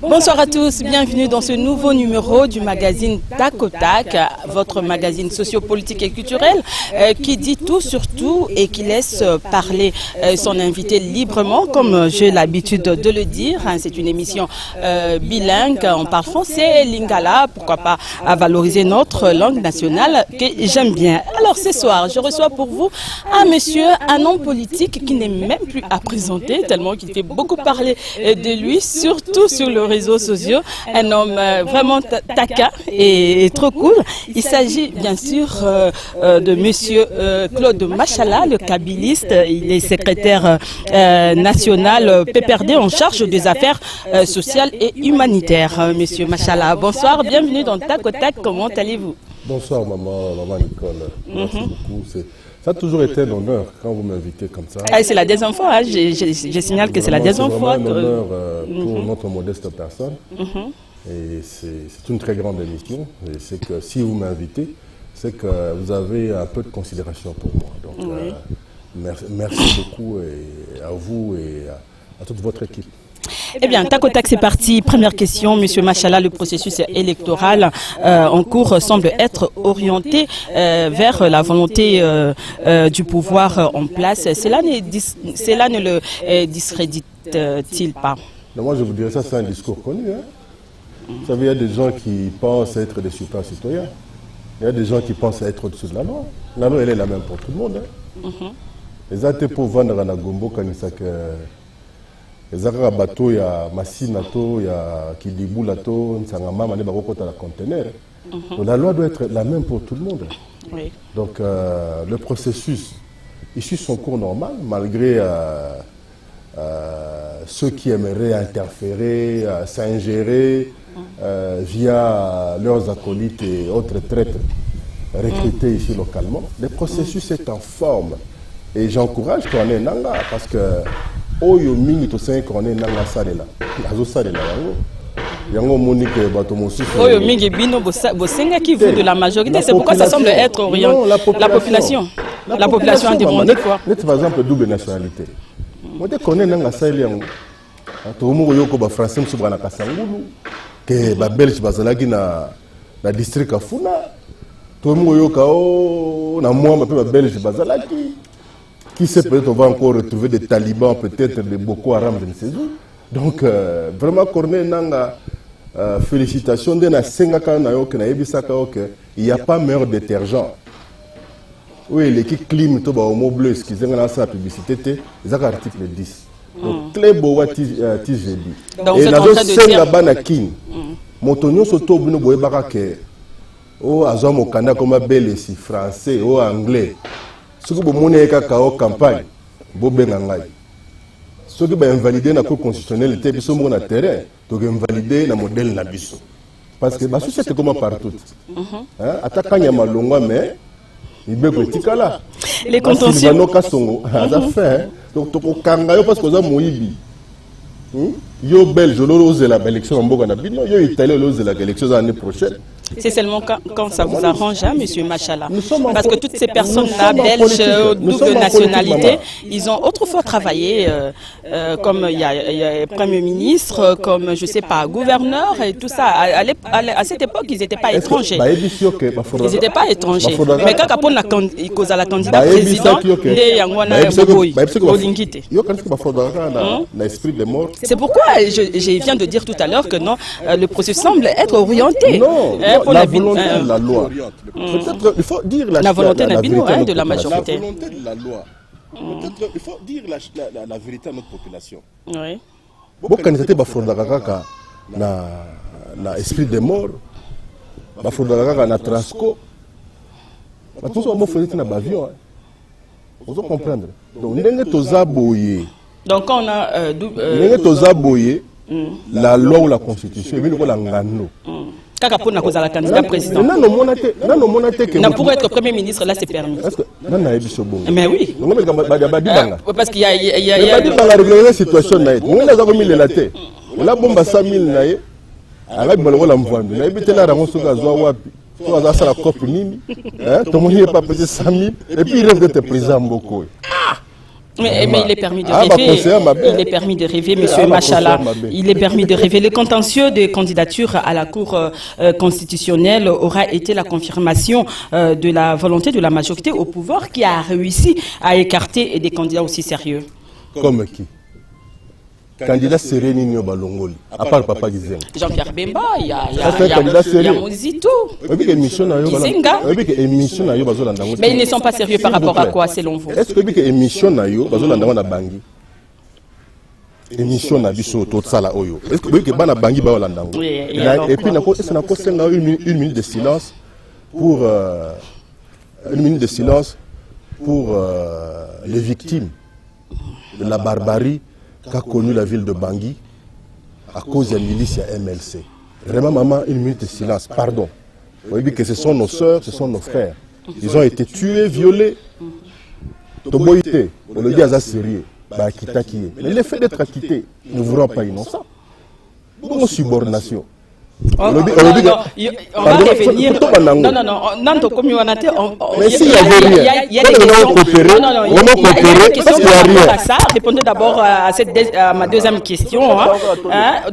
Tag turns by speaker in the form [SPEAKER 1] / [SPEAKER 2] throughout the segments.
[SPEAKER 1] Bonsoir à tous, bienvenue dans ce nouveau numéro du magazine Tac au Tac, votre magazine sociopolitique et culturel qui dit tout sur tout et qui laisse parler son invité librement, comme j'ai l'habitude de le dire. C'est une émission bilingue, on parle français, lingala, pourquoi pas à valoriser notre langue nationale que j'aime bien. Alors ce soir, je reçois pour vous un homme politique qui n'est même plus à présenter, tellement qu'il fait beaucoup parler de lui, surtout sur les réseaux sociaux. Un homme vraiment taquin et trop cool. Il s'agit bien sûr de monsieur Claude Machala, le kabyliste. Il est secrétaire national PPRD en charge des affaires sociales et humanitaires. Monsieur Machala, bonsoir, bienvenue dans Tac au Tac. Comment allez-vous?
[SPEAKER 2] Bonsoir maman Nicole. Merci beaucoup. Ça a toujours été un honneur quand vous m'invitez comme ça.
[SPEAKER 1] C'est la deuxième fois, hein. Je signale que c'est la deuxième fois.
[SPEAKER 2] C'est un honneur pour notre modeste personne. Et c'est une très grande émission. Et c'est que si vous m'invitez, c'est que vous avez un peu de considération pour moi. Donc merci beaucoup et à vous et à toute votre équipe.
[SPEAKER 1] Eh bien, tac au tac, c'est parti. Première question, monsieur Machala, le processus électoral en cours semble être orienté vers la volonté du pouvoir en place. Cela ne le discrédite-t-il pas?
[SPEAKER 2] Moi, je vous dirais ça, c'est un discours connu. Hein. Vous savez, il y a des gens qui pensent être des super citoyens. Il y a des gens qui pensent être au-dessus de la loi. La loi, elle est la même pour tout le monde. Hein. Les athées pour vendre à la gombo, quand ils savent que les arabes bateaux, il y a Massinato, il y a Kidibou Lato, Nsangama, Mané Bakokota la conteneur. Donc la loi doit être la même pour tout le monde.
[SPEAKER 1] Oui.
[SPEAKER 2] Donc le processus, il suit son cours normal, malgré ceux qui aimeraient interférer, s'ingérer via leurs acolytes et autres traîtres recrutés ici localement. Le processus est en forme. Et j'encourage qu'on ait Nanga parce que Oyo mingi to sen qu'on est Nanga salela. Azo salela yango monique bato mosusu. Oyo
[SPEAKER 1] mingi bino bosenga qui vous de la majorité, c'est pourquoi ça semble être orienté. La population a demandé quoi?
[SPEAKER 2] Par exemple double nationalité. Moi je connais Nanga salela. To mo yoko ba français msuba na kasangulu que ba belge bazalaki na district afuna. To mo yoka o na moi ba belge bazalaki. Qui sait, peut-être on va encore retrouver des talibans, peut-être des Boko Haram, je ne sais où. Donc, vraiment, Corneille Nanga, félicitations. Il n'y a pas meilleur détergent. Oui, l'équipe Klim, tout au mot bleu, excusez moi la publicité, c'est l'article 10. Donc, très beau, TGB. Et là, je sais là-bas, na King. Motonio soto, vous ne voyez pas que, oh, Azam au Canada, comme belle ici, français, ou anglais. Ce que vous avez en campagne, vous avez invalidé. Ce que vous avez invalidé dans la Cour constitutionnelle, c'est que vous avez terrain, donc invalidé le modèle de biso. Parce que la société est comme partout. Attaquant y a malonga, mais il y a petit cas là.
[SPEAKER 1] Les contentieux.
[SPEAKER 2] Donc, tu as parce que vous avez moïbi. Yo belge, l'ose la élection en Boganabino, yo italien, l'ose la élection l'année prochaine.
[SPEAKER 1] C'est seulement quand ça vous arrange, hein, monsieur Machala. Parce que toutes ces personnes-là, belges, double nationalité, ils ont autrefois travaillé comme il y a Premier ministre, comme, je ne sais pas, gouverneur et tout ça. À cette époque, ils n'étaient pas étrangers. Ils n'étaient pas étrangers. Mais quand il cause à la candidat président, c'est pourquoi je viens de dire tout à l'heure que non, le processus semble être orienté.
[SPEAKER 2] Non. La volonté de la loi. Peut-être il faut dire
[SPEAKER 1] la volonté de la majorité.
[SPEAKER 2] La volonté de la loi. Peut-être il faut dire la vérité à notre population.
[SPEAKER 1] Oui.
[SPEAKER 2] Bon, quand c'était Bafrodakaka na esprit de mort, Bafrodakaka na Trasco, tout ça on fait na bavion. Vous comprendre. Donc ndenge tozaboye.
[SPEAKER 1] Donc quand on a
[SPEAKER 2] ndenge tozaboye la loi ou la constitution, mais la ngano.
[SPEAKER 1] Kaka pour cause à la candidat président. Pour être premier ministre, là c'est permis. Mais oui. Parce qu'il y a
[SPEAKER 2] la situation. On a bomba 100 000 naïe. Alors il la mvando. Na ibite la rango soka zwa wapi. Toi ça la cop nini. Hein? Ton monde n'est pas payé 100 000 et puis il rêve d'être président Mboko.
[SPEAKER 1] Mais il est permis de rêver. Il est permis de rêver, monsieur Machala. Il est permis de rêver. Le contentieux de candidature à la Cour constitutionnelle aura été la confirmation de la volonté de la majorité au pouvoir qui a réussi à écarter des candidats aussi sérieux.
[SPEAKER 2] Comme qui? Candidat sérieux Nino Balongoli, à part Papa Gizenga.
[SPEAKER 1] Jean-Pierre Bemba, il y a Mozito. Mais ils ne sont pas sérieux par rapport à quoi, selon vous?
[SPEAKER 2] Est-ce que l'émission na yo bazolanda bangi? Émission na biso to tsala oyo. Est-ce que bana bangi ba olanda ngo? Et puis est-ce na ko senga une minute de silence pour les victimes de la barbarie qu'a connu la ville de Bangui à cause de la milice MLC. Vraiment, maman, une minute de silence, pardon. Vous voyez que ce sont nos sœurs, ce sont nos frères. Ils ont été tués, violés. Toboïté, on le dit à sérieux. Mais le fait d'être acquitté ne vous rend pas innocent. Bon, subordination.
[SPEAKER 1] On va revenir.
[SPEAKER 2] Mais s'il n'y avait rien, il y a des questions.
[SPEAKER 1] Répondez d'abord à ma deuxième question.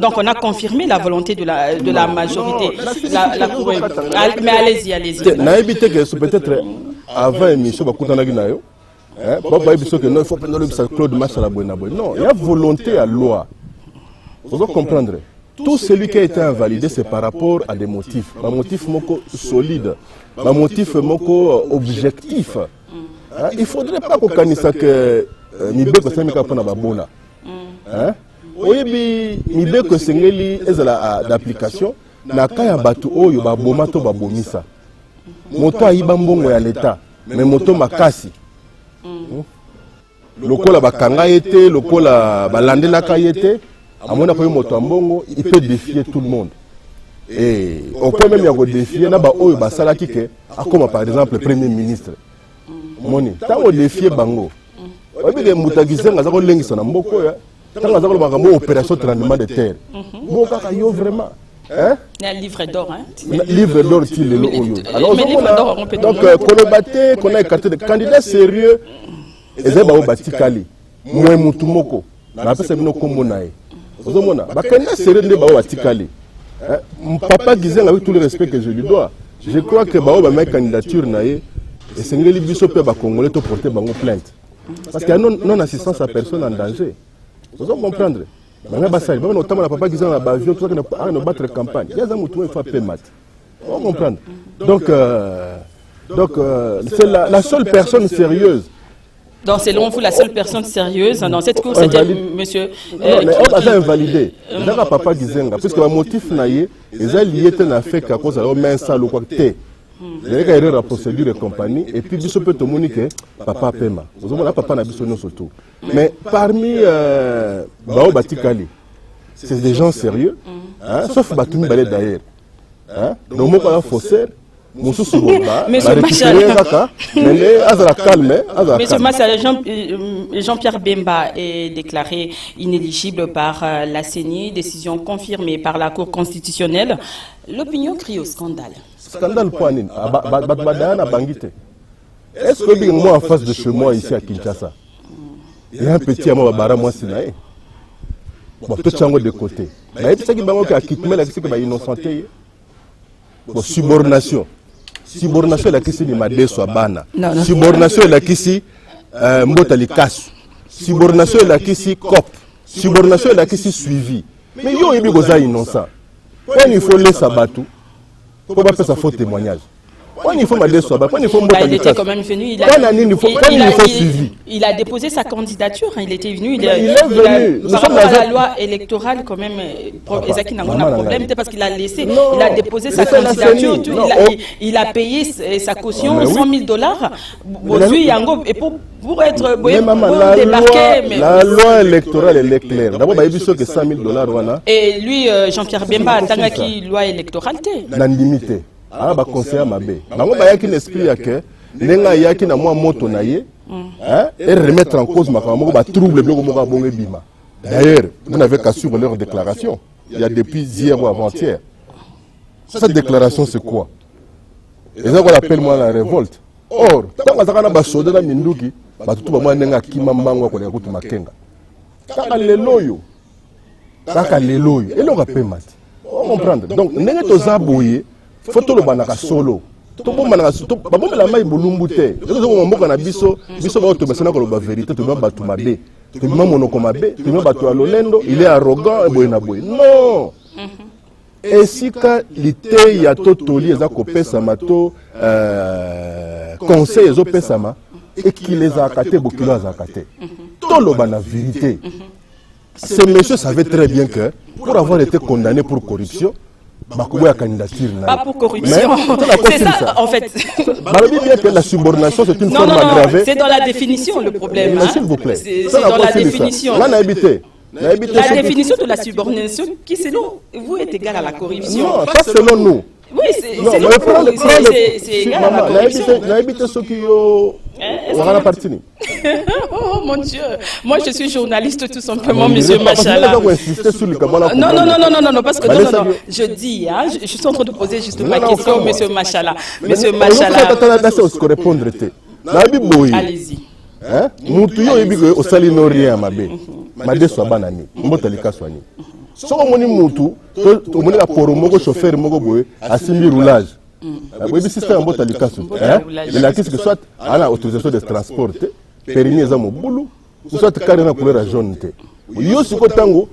[SPEAKER 1] Donc on a confirmé la volonté de la majorité. Mais allez-y.
[SPEAKER 2] Peut-être avant l'émission, il faut prendre Claude Machala. Non, il y a volonté à loi. Vous devez comprendre. Tout celui qui a été invalidé, c'est par rapport à des motifs. Un motif solide, un motif objectif. Il ne faudrait pas qu'on canisse que Mibeko Semika Pona Babona. Oui, Mibeko Sengeli est d'application. Nakaya Batu Oyo Babomato Babomisa. Moto Aibambongo ya l'État, mais moto Makasi. Lokola Bakanga était, Lokola Balandelaka était. À mon avis, il peut défier tout le monde. Et on peut même défier comme par exemple le Premier ministre. Tant on défie Bango, opération tremblement de terre. Vraiment.
[SPEAKER 1] Livre d'or, hein?
[SPEAKER 2] Livre d'or, alors, donc, qu'on a écarté des candidats sérieux, et c'est Batikali. Moi, Moutoumoko. Papa Gizenga, avec tout le respect que je lui dois, je crois que ma candidature et c'est une biso pe ba congolais to porter bango plainte parce qu'il y a non assistance à personne en danger. Vous allez comprendre. Banga basali ba notamment papa Gizenga ba avion tout ça ne battre campagne. Il y a un mouton il faut appeler mat. Vous comprendre. Donc c'est la seule personne sérieuse.
[SPEAKER 1] Donc, selon vous, la seule personne sérieuse dans cette course, c'était monsieur.
[SPEAKER 2] Non, mais on va invalider. D'accord, papa Gizenga, parce que le motif naïe, ils ont lié à fait qu'à cause de la salle ou quoi que t'es. Il y a la procédure et compagnie, et puis, il peut te moniquer, papa Pema. Vous avez papa n'a pas surtout. Mais parmi Bao Batikali, c'est des gens sérieux, sauf Batumi Balé d'ailleurs. Donc, moi, quand faussaire.
[SPEAKER 1] Monsieur Massala, Jean-Pierre Bemba est déclaré inéligible par la CENI, décision confirmée par la Cour constitutionnelle. L'opinion crie au scandale.
[SPEAKER 2] Scandale quoi? Est-ce que moi en face de chez moi ici à Kinshasa, il y a un petit amour à moi Sinaï? Bon, tout ça de côté. Il y a qui est innocenté. Subordination. Subordination la kisi ni madeso bana. Subordination la kisi mbota likasu. Subordination la kisi cop. Subordination la kisi suivi. Mais yo yebi goza innocent. Quand il faut laisser Batou, faut pas faire sa faux témoignage. Quand il faut madeso bana, quand il faut mbota likasu.
[SPEAKER 1] Il était quand même venu, il a déposé sa candidature, il était venu, il est venu. Par rapport à la loi électorale quand même, Ezaki n'a pas de problème, parce qu'il a laissé, il a déposé sa candidature, il a payé sa caution, $100 000, et pour être débarqué.
[SPEAKER 2] La loi électorale elle est claire. D'abord, il y a que $100 000.
[SPEAKER 1] Et lui, Jean-Pierre Bemba, a qui loi électorale
[SPEAKER 2] l'indemnité. Ba conseiller Mabé. Bango ba yaki l'esprit yake nenga yaki na moi moto na ye et remettre en cause makambo ba trouble bloko moka bonge bima. D'ailleurs, vous n'avez qu'à suivre leur déclaration. Il y a depuis hier ou avant-hier. Cette déclaration c'est quoi? Et ça qu'on appelle moi la révolte. Or, tant que ça na ba soda na minduki, batutu ba mwa nenga kimambango ko kutu makenga kaka leloyo elonga pemati on comprendre donc ndenge tozaboye faut le banaka solo to bomba na to babomba la mai bulumbu te zo mboka na biso ba to basana ko ba vérité to ba batu mabe to ba monoko mabe to ba batu alolendo il est arrogant boy na boy non esika lite ya totoli eza kopesa mato conseil ezo pesama et qui les a acatés bokilo a acaté to lo ba na vérité. Ce monsieur savait très bien que pour avoir été condamné pour corruption, candidature.
[SPEAKER 1] Pas pour corruption. C'est ça, en fait.
[SPEAKER 2] Bien que la subordination, c'est une forme aggravée.
[SPEAKER 1] C'est dans la définition le problème.
[SPEAKER 2] S'il vous plaît.
[SPEAKER 1] C'est dans la définition.
[SPEAKER 2] Là, la
[SPEAKER 1] définition de la subordination qui, selon vous, est égale à la corruption.
[SPEAKER 2] Non, pas selon nous.
[SPEAKER 1] Oui, c'est égal à la corruption. Oh mon Dieu, moi je suis journaliste tout simplement, monsieur Machala. Non, parce que non, je dis, hein, je suis en train de poser juste ma question, monsieur Machala. Monsieur Machala. Allez-y.
[SPEAKER 2] Mutuyo ebigo osali no rien mabe. Made so banani, mbotalika swani. So moni mutu, to moni la poro moko chauffeur moko boye, asimbi roulage. Oui, le système mbotalika so. Il a qu'est-ce que soit à la autorisation de transporter, permis za mo boulou, soit carré na couleur jaune te. Yo siko tango,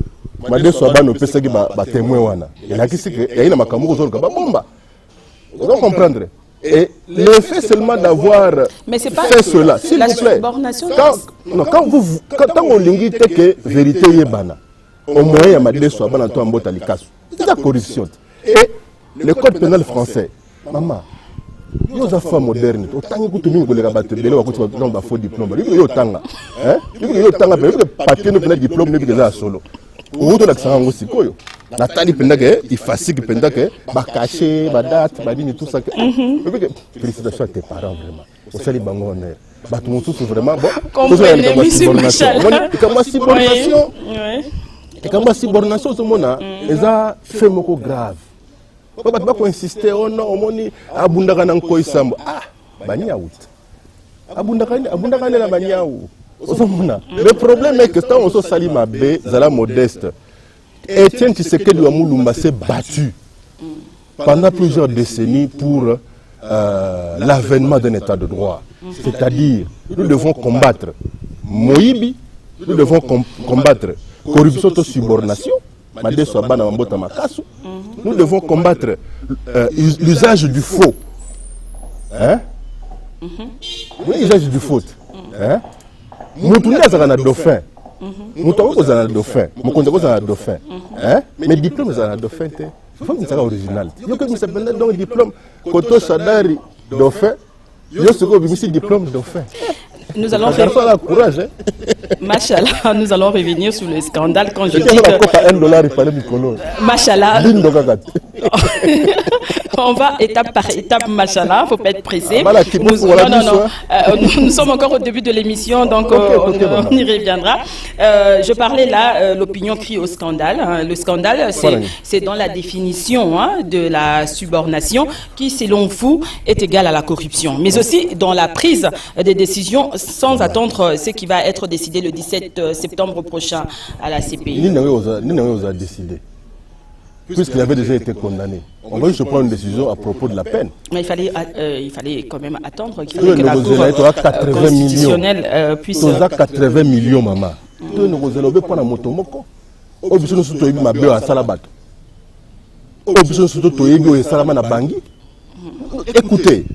[SPEAKER 2] made so bano pesa ki ba témoin wana. Il a qu'est-ce que il y a makambo ko zolka ba bomba. Vous allez comprendre. Et le fait seulement d'avoir fait cela, s'il vous plaît, quand on lingue que vérité est bana, au moins il y a des choses à c'est la corruption. Et le code pénal français, maman, nous avons moderne, autant que nous avons rabattu, nous avons faux diplôme, nous avons papier, nous avons diplôme, nous avons solo. Nous avons aussi Nathalie Pendake, il fatigue Pendake, ba caché, ba date, ba dit tout ça. Félicitations à tes parents vraiment. Au salut bangoner. Ba tout monde souffre vraiment bon.
[SPEAKER 1] Comprenez subordination.
[SPEAKER 2] Et quand ma subordination ce mona, eza fait moko grave. Ba ko insister on non omoni abundaka na nkoyi sambo. Ah, banyaout. Abundaka na banyaou. Le problème est que quand on se salit ma bé, zala modeste. Etienne Tshisekedi Wamulumba s'est battu pendant plusieurs décennies pour l'avènement d'un état de droit. C'est-à-dire, nous devons combattre Moïbi, nous devons combattre corruption et subordination, nous devons combattre l'usage du faux. L'usage du faux. Nous avons un dauphin. Nous avons un dauphin. Mais diplôme, c'est un dauphin. Il faut que c'est original. Il faut que c'est donc diplôme. Koto Sadari dauphin. Il faut que c'est diplôme dauphin.
[SPEAKER 1] Nous allons Machallah, nous allons revenir sur le scandale quand je dis que
[SPEAKER 2] $1, il fallait Mikolo.
[SPEAKER 1] Machallah. On va étape par étape, machallah, faut pas être pressé. Nous sommes encore au début de l'émission, donc on y reviendra. Je parlais là, l'opinion crie au scandale. Hein. Le scandale, c'est dans la définition de la subordination qui, selon vous, est égale à la corruption. Mais aussi dans la prise des décisions sans attendre ce qui va être décidé le 17 septembre prochain à la CPI.
[SPEAKER 2] Nous a décidé. Puisqu'il avait déjà été condamné. On va juste prendre une décision à propos de la peine.
[SPEAKER 1] Mais il fallait quand même attendre qu'il que la Cour constitutionnelle puisse...
[SPEAKER 2] 80 millions, maman. Nous allons prendre un motomoko. Écoutez,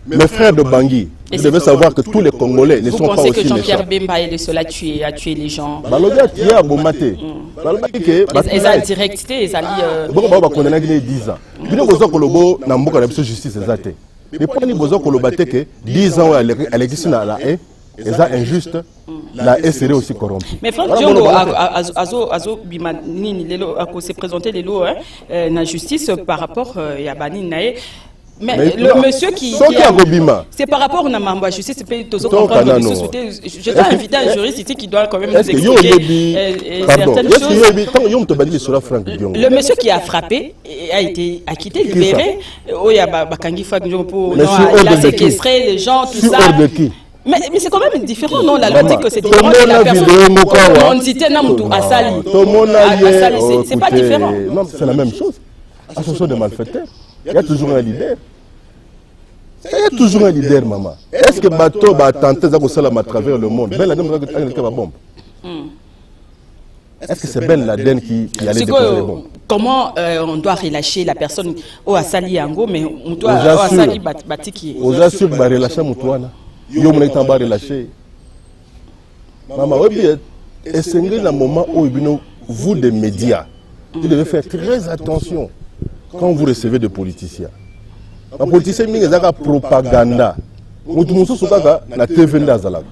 [SPEAKER 2] mes frères de Bangui, vous devez savoir que tous les Congolais ne sont pas aussi méchants.
[SPEAKER 1] Vous pensez que Jean-Pierre Bemba est le seul à tuer les gens?
[SPEAKER 2] Ils
[SPEAKER 1] ont directé, ils
[SPEAKER 2] ont condamné 10 ans. Ils ont justice exacte. Mais pour nous, ils ont 10 ans à l'existence de la haie, c'est injuste. La haie serait aussi corrompue.
[SPEAKER 1] Mais Franck Diongo, Azo Bimanini, s'est présenté les lots dans la justice par rapport à Yabani Nae. Mais le monsieur qui c'est par rapport à Namamba justice, c'est pas tous comprendre. Je dois inviter un juriste ici qui doit quand même nous expliquer certaines choses. Le monsieur qui a frappé a été acquitté, libéré. Il a séquestré les gens, tout ça. Mais c'est quand même différent, non? La logique que c'est différent de la personne. C'est pas différent.
[SPEAKER 2] Non, c'est la même chose. Association de malfaiteurs. Il y a toujours un leader. Il y a toujours un leader, maman. Est-ce que bateau va tenter à travers le monde? Est-ce que c'est Ben Laden qui allait déposer les bombes?
[SPEAKER 1] Comment on doit relâcher la personne au Asali Yango, mais on doit au Asali Batiki?
[SPEAKER 2] Aux assure de relâcher Moutouana. Yo mon étant relâché. Maman, et c'est un moment où vous des médias, vous devez faire très attention quand vous recevez des politiciens. Les politiciens ils ont propagande. Na TV ndazala.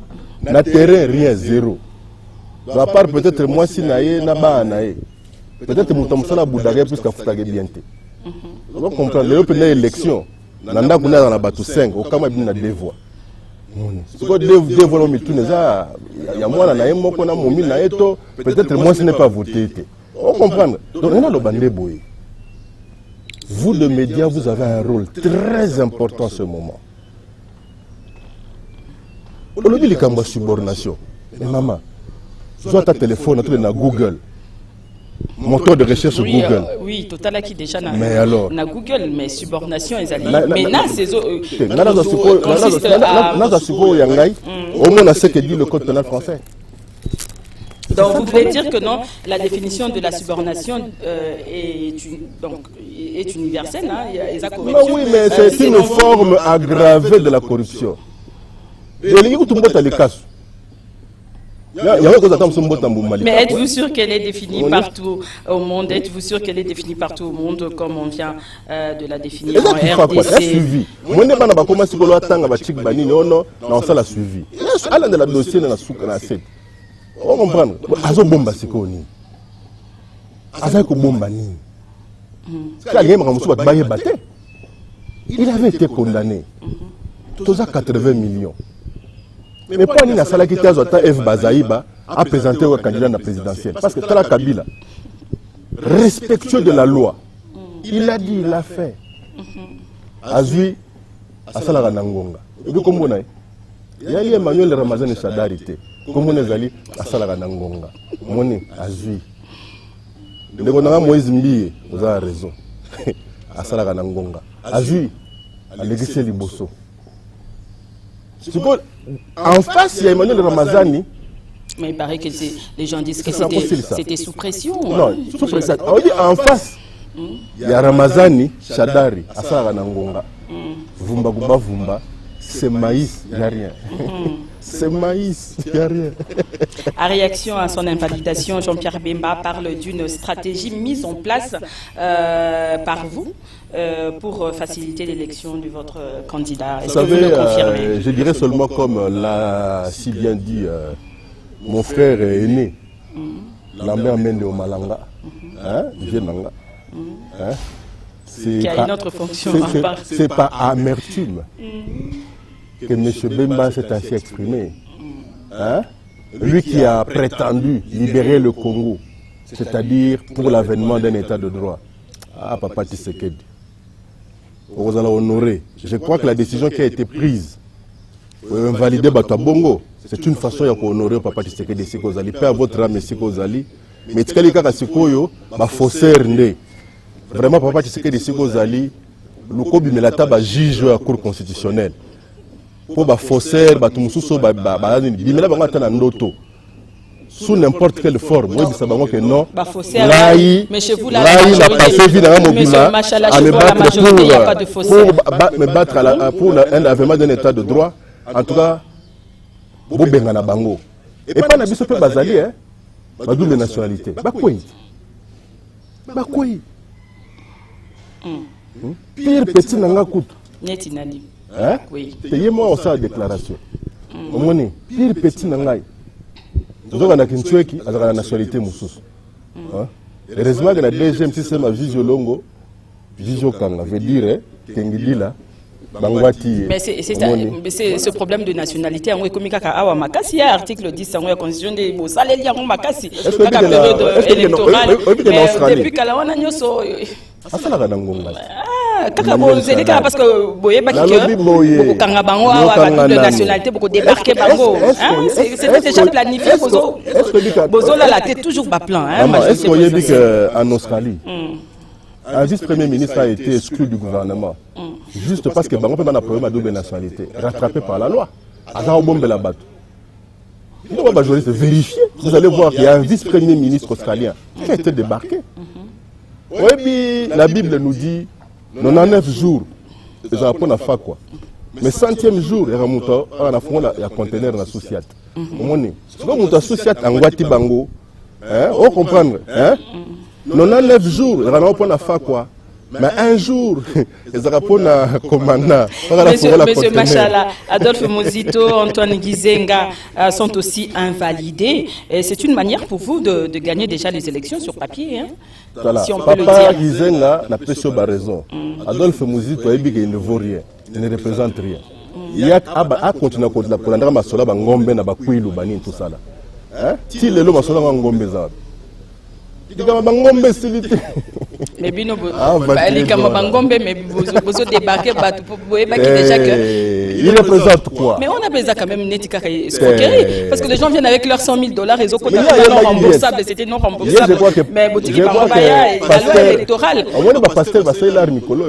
[SPEAKER 2] Na terrain rien zéro. À part peut-être moi si naïe na ba naïe. Peut-être mutamsala boudagé plus qu'à foutage bienté. On comprend les autres élections. Nanda kuna dans la batu 5 au kama bina deux voix. Ce que deux voix on tout neza ya moi na yemo kona momi na eto peut-être moi ce n'est pas voté. On comprend. Donc on a le bandé boy. Vous les médias vous avez un rôle très important en ce moment. On dit les cambas subordination. Mais maman, soit ta téléphone, tu es dans Google. Moteur de recherche sur Google.
[SPEAKER 1] Oui, total qui déjà na.
[SPEAKER 2] Mais alors.
[SPEAKER 1] Na Google, mais subordination ils allaient. Mais là c'est
[SPEAKER 2] au moins ce que dit le code pénal français.
[SPEAKER 1] Donc vous voulez dire que non, la définition de la subordination est universelle, hein?
[SPEAKER 2] Oui, mais c'est une forme aggravée de la corruption.
[SPEAKER 1] Mais êtes-vous sûr qu'elle est définie partout au monde? Êtes-vous sûr qu'elle est définie partout au monde comme on vient de la définir en RDC?
[SPEAKER 2] On comprend. Azo bomba sikoni. Aza ko bomba ni. Il avait été condamné. Tous à 80 millions. Mais pas ni na sala ki tazo ta F Bazaïba a présenté au candidat à la présidentielle parce que Tala Kabila respectueux de la loi. Il a dit, il a fait. Azui asala kanangonga. Et puis comme on a il y a Emmanuel Ramazani Chadarité. Comme on est allé à Salaganangonga, Moni, Azui. Le gouvernement Moïse Mbiye, vous avez raison. À Salaganangonga. Azui, à l'église Liboso. En face, il y a Emmanuel Ramazani.
[SPEAKER 1] Mais il paraît que les gens disent que c'était sous pression.
[SPEAKER 2] Non, sous pression. En face, il y a Ramazani Chadari, à Salaganangonga. Vumba Gumba Vumba. C'est maïs, il n'y a rien. C'est maïs, il n'y a rien.
[SPEAKER 1] En réaction à son invalidation, Jean-Pierre Bemba parle d'une stratégie mise en place par vous pour faciliter l'élection de votre candidat. Est-ce que vous le confirmez?
[SPEAKER 2] Je dirais seulement comme l'a si bien dit mon frère aîné, Lambert Mende au Malanga, Jenanga.
[SPEAKER 1] Qui a une autre fonction.
[SPEAKER 2] C'est pas amertume que M. Bemba s'est ainsi exprimé. Hein? Lui qui a prétendu libérer le Congo, c'est-à-dire pour l'avènement d'un état de droit. Ah, Papa Tshisekedi, vous allez honorer. Je crois que la décision qui a été prise, valider Bato Bongo, c'est une façon d'honorer Papa Tshisekedi si vous allez pas votre âme si vous allez. Mais tu sais que Sikoyo, bah faussaire né. Vraiment Papa Tshisekedi si vous allez, le Kobi me la table juge à la Cour constitutionnelle. Pour ba faussaire, ba tumususo ba bimela bango tana ndoto. Sous n'importe quelle forme, oui, ça va que non.
[SPEAKER 1] Mais chez vous, là, la majorité, il n'y a pas de faussaire.
[SPEAKER 2] Pour me battre pour un avènement d'un état de droit, en tout cas, Bobengana Bango. Et pas n'abisso peu bazali, hein, ma double nationalité. Bakouy. Bakouy. Pire petit nanga kout.
[SPEAKER 1] Netinali.
[SPEAKER 2] Hein? Oui. Payez-moi aussi la déclaration. Au pire petit nangai. Nous avons la nationalité moussous. Heureusement que la deuxième système a Vizio Longo, Vizio Kanga, veut dire Kengidila, Bangwati.
[SPEAKER 1] Mais c'est ce problème de nationalité. On est comme Awa Makasi, il y a article 10 dans la constitution de Bosalélia Makasi.
[SPEAKER 2] Est-ce que la période électorale
[SPEAKER 1] depuis Kalawana Nyoso. parce que boye beaucoup kangabango de nationalité beaucoup débarquer bango c'était déjà planifié bozo là la tête toujours pas plan
[SPEAKER 2] est-ce qu'on dit qu'en Australie un vice-premier ministre a été exclu du gouvernement juste parce que bango peut avoir un problème à double nationalité rattrapé par la loi azao bombe la bateau. Il va vérifier. Vous allez voir qu'il y a un vice-premier ministre australien qui a été débarqué. Oui, la Bible nous dit 99 jours, ils ont appris à faire quoi. Mais 100e jour, il y a un conteneur dans la société. Si vous avez un société en Guatibango, vous comprenez. 99 jours, il y a un faire quoi. Mais un jour, ils auront un commandant.
[SPEAKER 1] Monsieur Machala, Adolphe Mozito, Antoine Gizenga sont aussi invalidés. C'est une manière pour vous de gagner déjà les élections sur papier.
[SPEAKER 2] Voilà. Si on peut Papa le dire. Gizenga n'a pas raison. Adolphe Mozito, il ne vaut rien. Il ne représente rien. Il y a continué à continuer pour l'endroit masola bangombe na bakuilu bani tout ça là. Si le masola bangombe za.
[SPEAKER 1] Mais bino les Bangombe mais vous débarquez déjà que
[SPEAKER 2] il représente quoi?
[SPEAKER 1] Mais on a besoin quand même netika escroquerie parce que les gens viennent avec leurs 100 000 $ et autres non remboursables, c'était non remboursable. Mais boutique Bangobaya la loi électorale.
[SPEAKER 2] On va pas passer parce que là Nicolo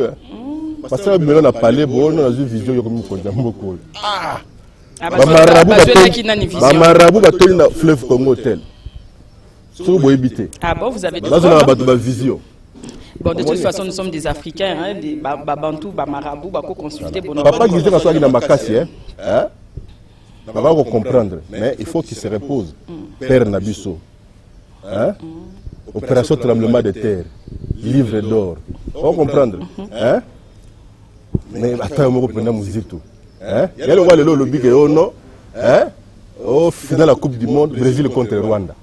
[SPEAKER 2] parce que on a parlé bon on a vu vision comme Konjamboko. Marabout bateau na fleuve Congo hôtel.
[SPEAKER 1] Ah bon, vous avez
[SPEAKER 2] des vision.
[SPEAKER 1] Bon, de toute façon, nous sommes des Africains, des Bantous, des Marabouts, qui consulter.
[SPEAKER 2] Papa disait que ça dans ma casse, on va comprendre, mais il faut qu'il se repose. Père Nabiso, opération tremblement de terre, livre d'or. On va comprendre. Mais attends, on va prendre la musique tout. Il y a le lobby qui est non. Au final de la Coupe du Monde, Brésil contre Rwanda.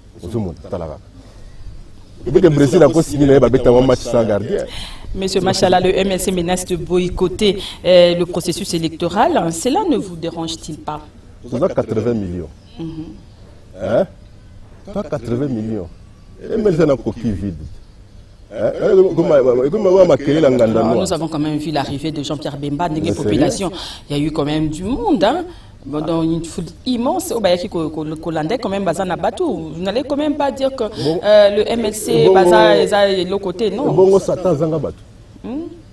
[SPEAKER 1] Monsieur Machala, le MLC menace de boycotter le processus électoral. Cela ne vous dérange-t-il pas?
[SPEAKER 2] 80 millions. Pas 80 millions. MLC n'a coquille vide.
[SPEAKER 1] Nous avons quand même vu l'arrivée de Jean-Pierre Bemba, des populations. Il y a eu quand même du monde. Dans une foule immense, quand même vous n'allez quand même pas dire que le MLC est de l'autre côté, non?
[SPEAKER 2] Bon, Satan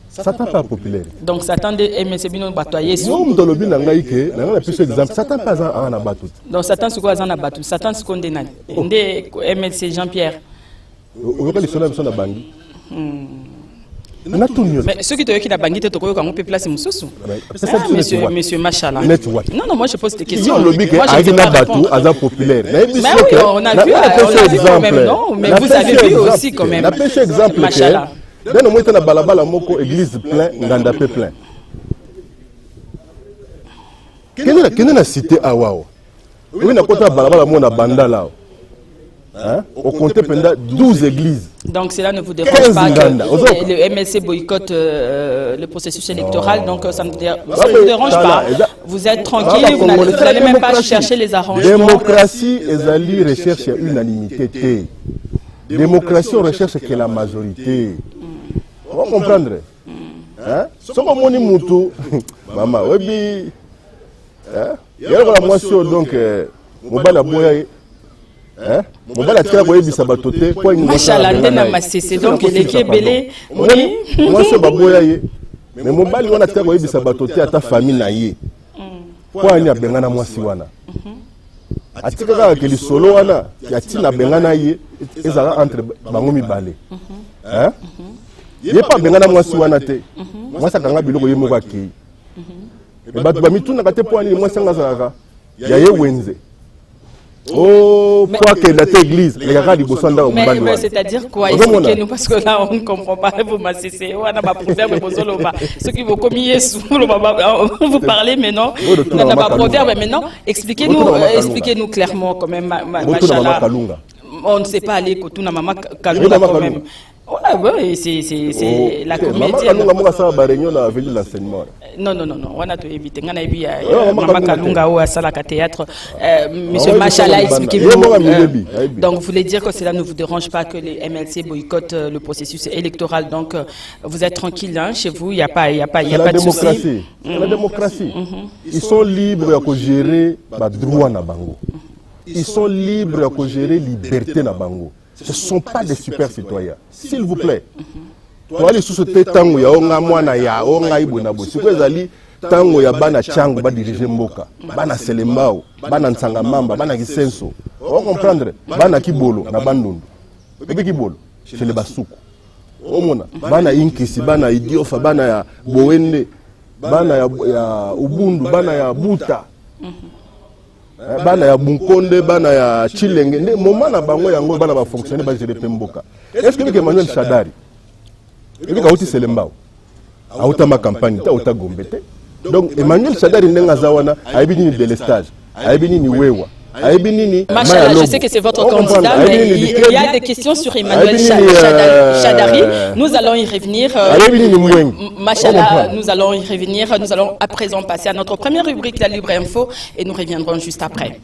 [SPEAKER 2] Satan pas populaire.
[SPEAKER 1] Donc Satan de MLC bino batoyer.
[SPEAKER 2] Non, dans le bin nangaïke, nanga plus exemple. Satan pas en abattu.
[SPEAKER 1] Donc Satan ce quoi en abattu? Satan ce qu'on dénale. Ndé MLC Jean-Pierre.
[SPEAKER 2] On va les soldats sont à Bangui.
[SPEAKER 1] Mais ceux qui te la banquette, tu peux qu'on peut placer Moussou. Monsieur Machala. Non, moi je pose des questions.
[SPEAKER 2] Moi je dis pas populaire.
[SPEAKER 1] Mais oui, on a vu quand même, non? Mais vous avez vu aussi quand même.
[SPEAKER 2] La pêche exemple. Machala. Dans le moment balabala moko église plein, ngandapé plein. Quelle est la cité à Wao? Oui, na kota balabala mo na banda là. On comptait pendant 12 églises.
[SPEAKER 1] Donc cela ne vous dérange pas que le MLC boycotte le processus électoral, donc ça ne vous dérange pas. Vous êtes tranquille, vous n'allez même pas chercher les arrangements.
[SPEAKER 2] Démocratie, Ezali recherche unanimité. Démocratie, on recherche que la majorité. On va comprendre. Si on dit Moutou, maman, oui, il y a la moitié donc, Mobala Boya.
[SPEAKER 1] Machala ndena masese donc l'équipe belé
[SPEAKER 2] moi c'est baboya ye mais mobali wana tika ko yebisa batote ata famille na ye kwa ni abengana mwasi wana atika ka ke lisolo wana ya tina bengana ye ezala entre bango mibale ye pa bengana mwasi wana te mwasa kanga biloko ye moko akei mais bato bamituna kate po ani mwasi nga zalaka ya ye wenze. Oh, quoi que la église,
[SPEAKER 1] mais c'est-à-dire quoi? Expliquez-nous parce que là on ne comprend pas. Vous m'assistez, on a pas proverbe, ceux qui vont commis vous parlez maintenant, on n'a pas proverbe maintenant. Expliquez-nous clairement quand même, Machala. On ne sait pas aller Kotuna Mama Kalunga quand même. Ouais, c'est la communauté. Non, on a tout évité. On a évité Maman Kalunga ou Salaka Théâtre. Monsieur Machala, expliquez-vous. Donc, vous voulez dire que cela ne vous dérange pas que les MLC boycottent le processus électoral. Donc, vous êtes tranquille hein, chez vous, il n'y a pas de souci.
[SPEAKER 2] C'est la démocratie. Ils sont libres de gérer les droits na bango. Ils sont libres de gérer la liberté na bango. Ce ne sont pas des super citoyens. S'il vous plaît. Tu aller sous ce tango ya onga mwana ya onga ibonabo. Si vous allez tango ya bana chango ba diriger mboka, bana selembao, bana nsangamamba, bana kisenso. On comprendre bana kibolo na bandundu. Ebe kibolo chez les basuku. Omona bana inkisi, bana idiofa, bana ya boende, bana ya ubundu, bana ya buta. Bana ya bunkonde, bana ya chilenge, ne moment na bango yango bana ba fonctionner ba gérer pemboka. Est-ce que Emmanuel Shadari et puis Kauti Selembao auta ma campagne ta auta gombete donc Emmanuel Shadari ndenga zawana aibini ni délestage aibini ni wewa aibini ni
[SPEAKER 1] Machala, je sais que c'est votre candidat mais il y a des questions sur Emmanuel Shadari. Nous allons y revenir. Machala, nous allons y revenir. Nous allons à présent passer à notre première rubrique, la Libre Info, et nous reviendrons juste après.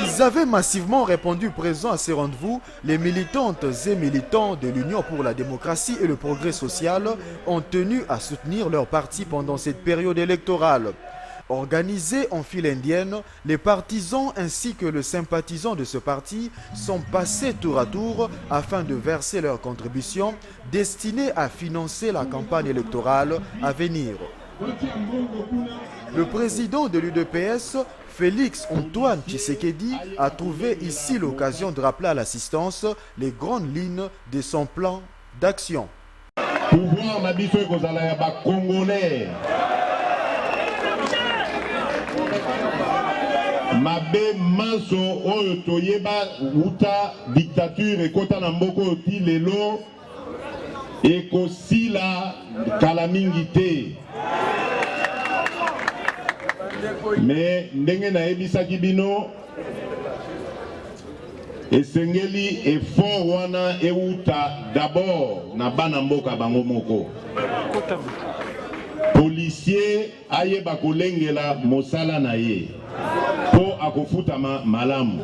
[SPEAKER 3] Ils avaient massivement répondu présents à ces rendez-vous. Les militantes et militants de l'Union pour la démocratie et le progrès social ont tenu à soutenir leur parti pendant cette période électorale. Organisés en file indienne, les partisans ainsi que les sympathisants de ce parti sont passés tour à tour afin de verser leur contribution destinée à financer la campagne électorale à venir. Le président de l'UDPS, Félix Antoine Tshisekedi, a trouvé ici l'occasion de rappeler à l'assistance les grandes lignes de son plan d'action.
[SPEAKER 4] Pouvoir Nabiso Kozala Congolais. Mabe Manso Oyo Toyeba Uta dictature et Kota Namboko Oti Lelo et Kosila Kalamingite. Mais ndenge na ebisaki bino esengeli effort wana euta d'abord na bana mboka bango moko. Policier ayeba kolengela mosala na ye po akofutama malamu.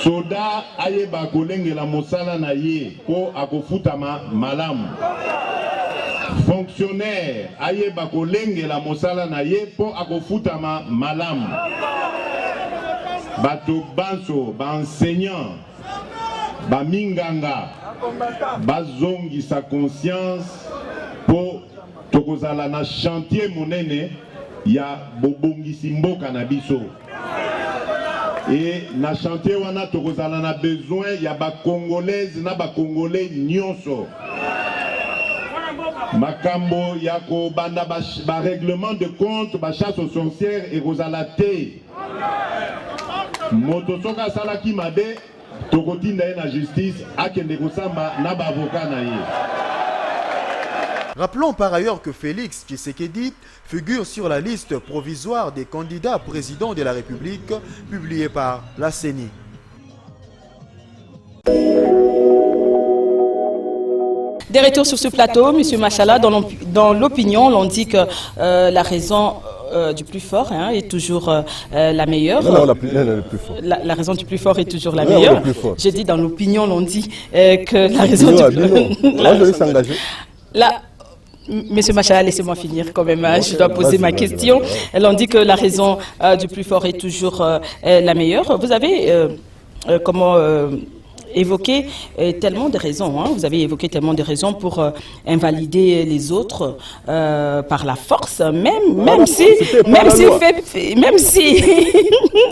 [SPEAKER 4] Soda ayeba kolengela mosala na ye po akofutama malamu. Fonctionnaire ayeba kolengela mosala na ye po akofutama malamu. Bato banso ba enseignant ba minganga bazongi sa conscience po tokozala na chantier monene ya bobongisi mboka na biso. Et na chantier wana tokozala na besoin ya ba congolaise na ba congolais nyonso. Makambo yako banda ba règlement de compte ba chasse aux sorcières et rozala te. Moto soka salaki mabe tokotinda na justice akende kosamba na ba avocat na ye.
[SPEAKER 3] Rappelons par ailleurs que Félix Tshisekedi figure sur la liste provisoire des candidats présidents de la République publiée par la CENI.
[SPEAKER 1] Des retours sur ce plateau, M. Machala, dans l'opinion, l'on dit que la raison du plus fort est toujours la meilleure.
[SPEAKER 2] Non, la plus forte.
[SPEAKER 1] La raison du plus fort est toujours la meilleure. J'ai dit dans l'opinion, l'on dit que la raison du plus fort...
[SPEAKER 2] je vais s'engager.
[SPEAKER 1] Monsieur Machala, laissez-moi finir quand même. Je dois poser ma question. On dit que la raison du plus fort est toujours la meilleure. Vous avez évoqué tellement de raisons. Vous avez évoqué tellement de raisons pour invalider les autres par la force, même si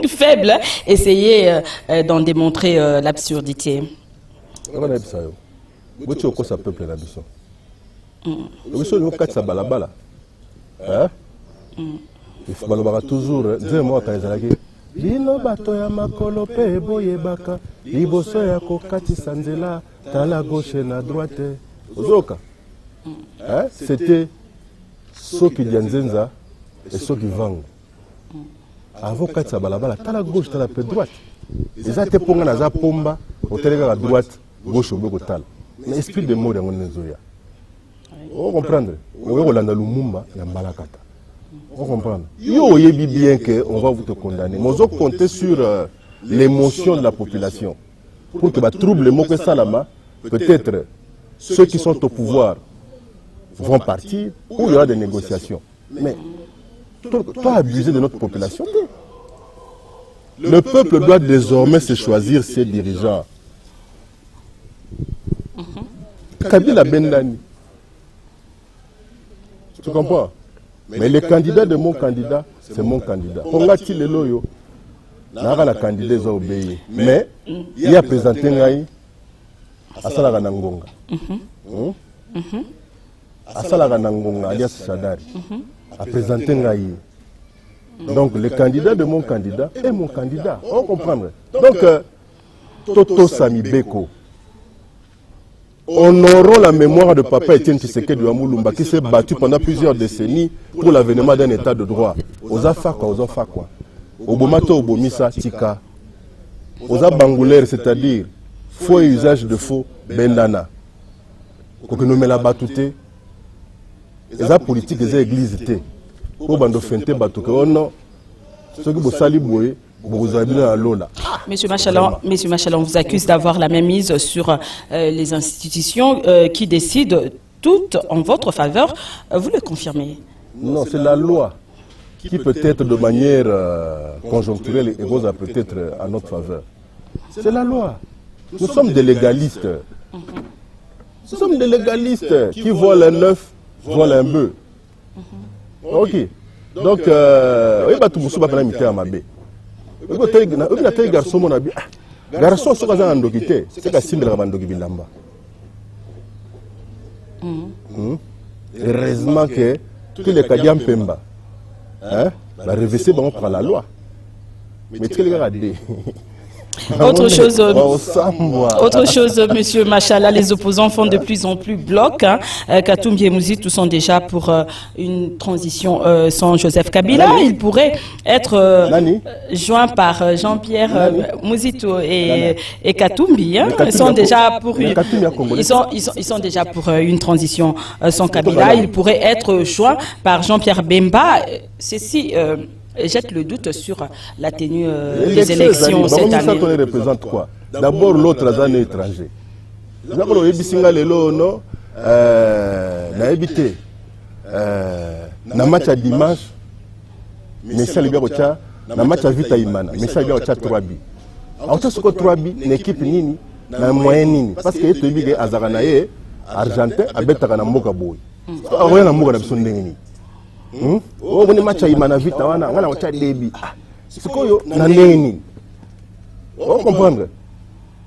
[SPEAKER 1] faible, essayez d'en démontrer l'absurdité.
[SPEAKER 2] Il faut toujours Lino bato ya makolo pe boyebaka liboso ya kokatisa nzela tala gauche na droite ozoka c'était soki dia nzenza et soki vango avocat ça balabala tala gauche tala pe droite eza te ponga na za pomba otelega à droite gauche obeko tala mais esprit de mort yango nezoya on comprendre on va landa lumumba ya mbalakata on comprendre yo yebi bien que on va vous te condamner mais on compter sur l'émotion de la population pour que ba trouble moko salama peut-être ceux qui sont au pouvoir vont partir ou il y aura des négociations mais toi abuser de notre population. Le peuple doit désormais se choisir ses dirigeants. Kabila Bendani. Tu comprends? Mais le candidat de mon candidat, c'est mon candidat. Ponga-t-il le loyo? N'a la candidat ils ont obéi. Mais il a présenté Ngaï à Salaganangonga. À Salaganangonga, alias Sadari. A présenté Ngaï. Donc le candidat de mon candidat est mon candidat. On comprend. Donc Toto Sami Beko. Honorons la mémoire de Papa Etienne Tshisekedi Wamulumba qui s'est battu pendant plusieurs décennies pour l'avènement d'un état de droit. Oza Fakwa, Oza Fakwa. Obomato Obomisa Tika. Oza Bangoulaire, c'est-à-dire faux et usage de faux, Bendana. Kokenome la batute. Eza politique, eza église te. Pour bando fente batuke. Oh non. Ce qui vous sali boye.
[SPEAKER 1] Monsieur Machalon, on vous accuse d'avoir la même mise sur les institutions qui décident toutes en votre faveur. Vous le confirmez?
[SPEAKER 2] Non, c'est la loi qui peut-être de manière conjoncturelle et vous a peut-être à notre faveur. C'est la loi. Nous sommes des légalistes. Nous sommes des légalistes qui volent un œuf, volent un bœuf. Ok. Donc, oui, bah tout le monde va me à ma baie. Garçon, garçon, c'est heureusement que tous les Kadiam Pemba, la révisée par la loi. Mais tu les regardez.
[SPEAKER 1] Autre chose, monsieur Machala, les opposants font de plus en plus bloc. Katumbi et Mouzitou sont déjà pour une transition sans Joseph Kabila. Il pourrait être joint par Jean-Pierre Mouzitou et Katumbi. Ils sont déjà pour une transition sans Kabila. Il pourrait être joint par Jean-Pierre Bemba. Ceci jette le doute sur la tenue des élections cette année.
[SPEAKER 2] Ça représente quoi? D'abord, l'autre est un étranger. D'abord, na match à dimanche, mais ça na match à Vita Imana, mais ça il y a 3 buts. Alors ça c'est 3 buts, une équipe nini, na moyen nini, parce que tu es Azaranaye, Argentin, abetaka na mboka boy. Oya na mboka na biso ndenge. Oh, on est match à Imana Vita, on a un débit. C'est quoi na nini? On comprend.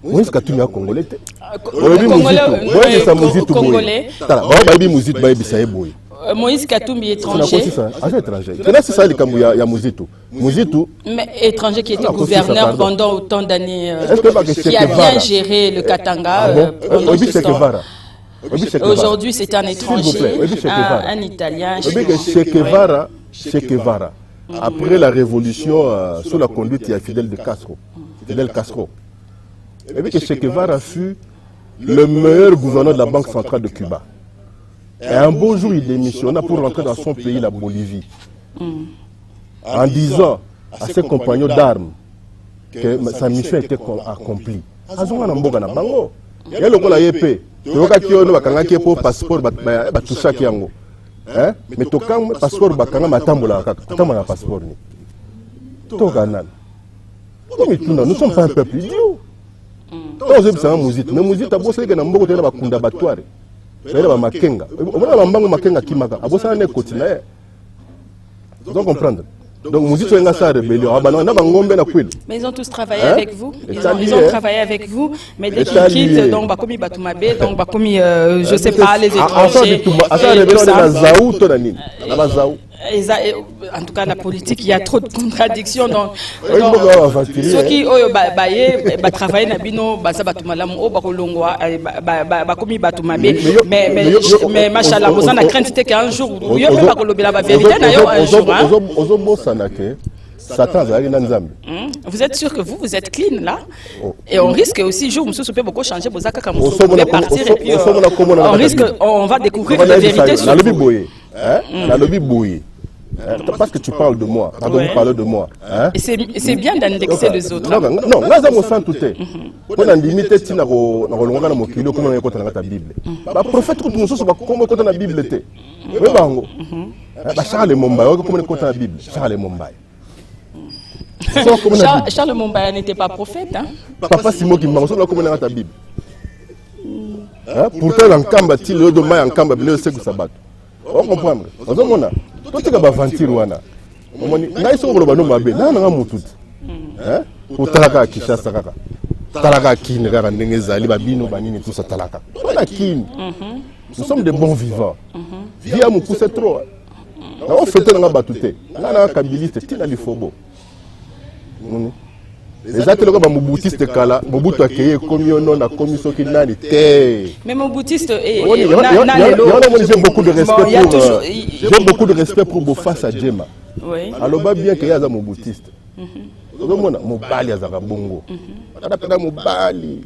[SPEAKER 2] Oui, c'est que tu m'as congolais.
[SPEAKER 1] Moïse Katumbi étranger.
[SPEAKER 2] C'est ça le Kambu ya Mouzitou. Mouzitou.
[SPEAKER 1] Mais étranger qui était gouverneur pendant autant d'années, qui a bien géré le Katanga. Aujourd'hui, c'est un étranger, un Italien.
[SPEAKER 2] Che Guevara, après la révolution sous la conduite de Fidel Castro, et bien que Che Guevara fut le meilleur gouverneur de la Banque centrale de Cuba. Et un beau jour, il démissionna pour rentrer dans son pays, la Bolivie, en disant à ses compagnons d'armes que sa mission était accomplie. Et le tu pour passeport, mais tu as passeport, passeport. Nous ne sommes pas un peuple idiot. Mais Mouzit a bossé dans le monde de Batouare. Makenga. Donc comprendre. Donc Mouzit a sa rébellion.
[SPEAKER 1] Mais ils ont tous travaillé avec vous. Ils ont travaillé avec vous. Mais dès qu'ils quittent, donc Bakomi Batumabé, donc Bakomi, je sais pas, les étrangers. En tout cas, la politique, il y a trop de contradictions. Ceux qui travaillent mais machallah, vous en a crainte qu'un jour,
[SPEAKER 2] Satan azali na nzambe.
[SPEAKER 1] Vous êtes sûr que vous êtes clean là? Et on risque aussi, jour où monsieur peut beaucoup changer, vous allez partir et puis on risque, on va découvrir la vérité sur vous.
[SPEAKER 2] La lobby bouille. Parce que tu parles de moi, pardon, vous parlez de moi.
[SPEAKER 1] Et c'est bien d'indexer les autres.
[SPEAKER 2] Non, là, ça me sent tout. On a limité, tu n'as pas de kilo, comment on écoute la Bible. Le prophète, comment on écoute la Bible? Oui, Charles Mombaye, comment on écoute la Bible? Charles Mombaye.
[SPEAKER 1] Charles Mombaye n'était pas prophète.
[SPEAKER 2] Papa Simon qui m'a dit comment on écoute la Bible. Pourtant, en Kamba, il y a de en Kamba, il y a de Sabat. On comprend. Toi, tu as aventure wana. Na iso ngolo bano mabe. Na nga mututi. Pour talaka Kinshasa kaka. Talaka kin kaka ndenge zali babino banini tout ça talaka. On a kin. Nous sommes des bons vivants. Via mu pousse trop. Na on fête nga batute. Na kabiliste tina lifobo. Les athlètes comme Moboutiste Kala, Mobutu a créé comme on a commis ce qu'il n'a été.
[SPEAKER 1] Mais Moboutiste
[SPEAKER 2] j'ai beaucoup de respect pour j'ai beaucoup de respect pour Bofasa Djema.
[SPEAKER 1] Oui.
[SPEAKER 2] Alors bien qu'il y a un Moboutiste. Mobali a Bongo. Mobali.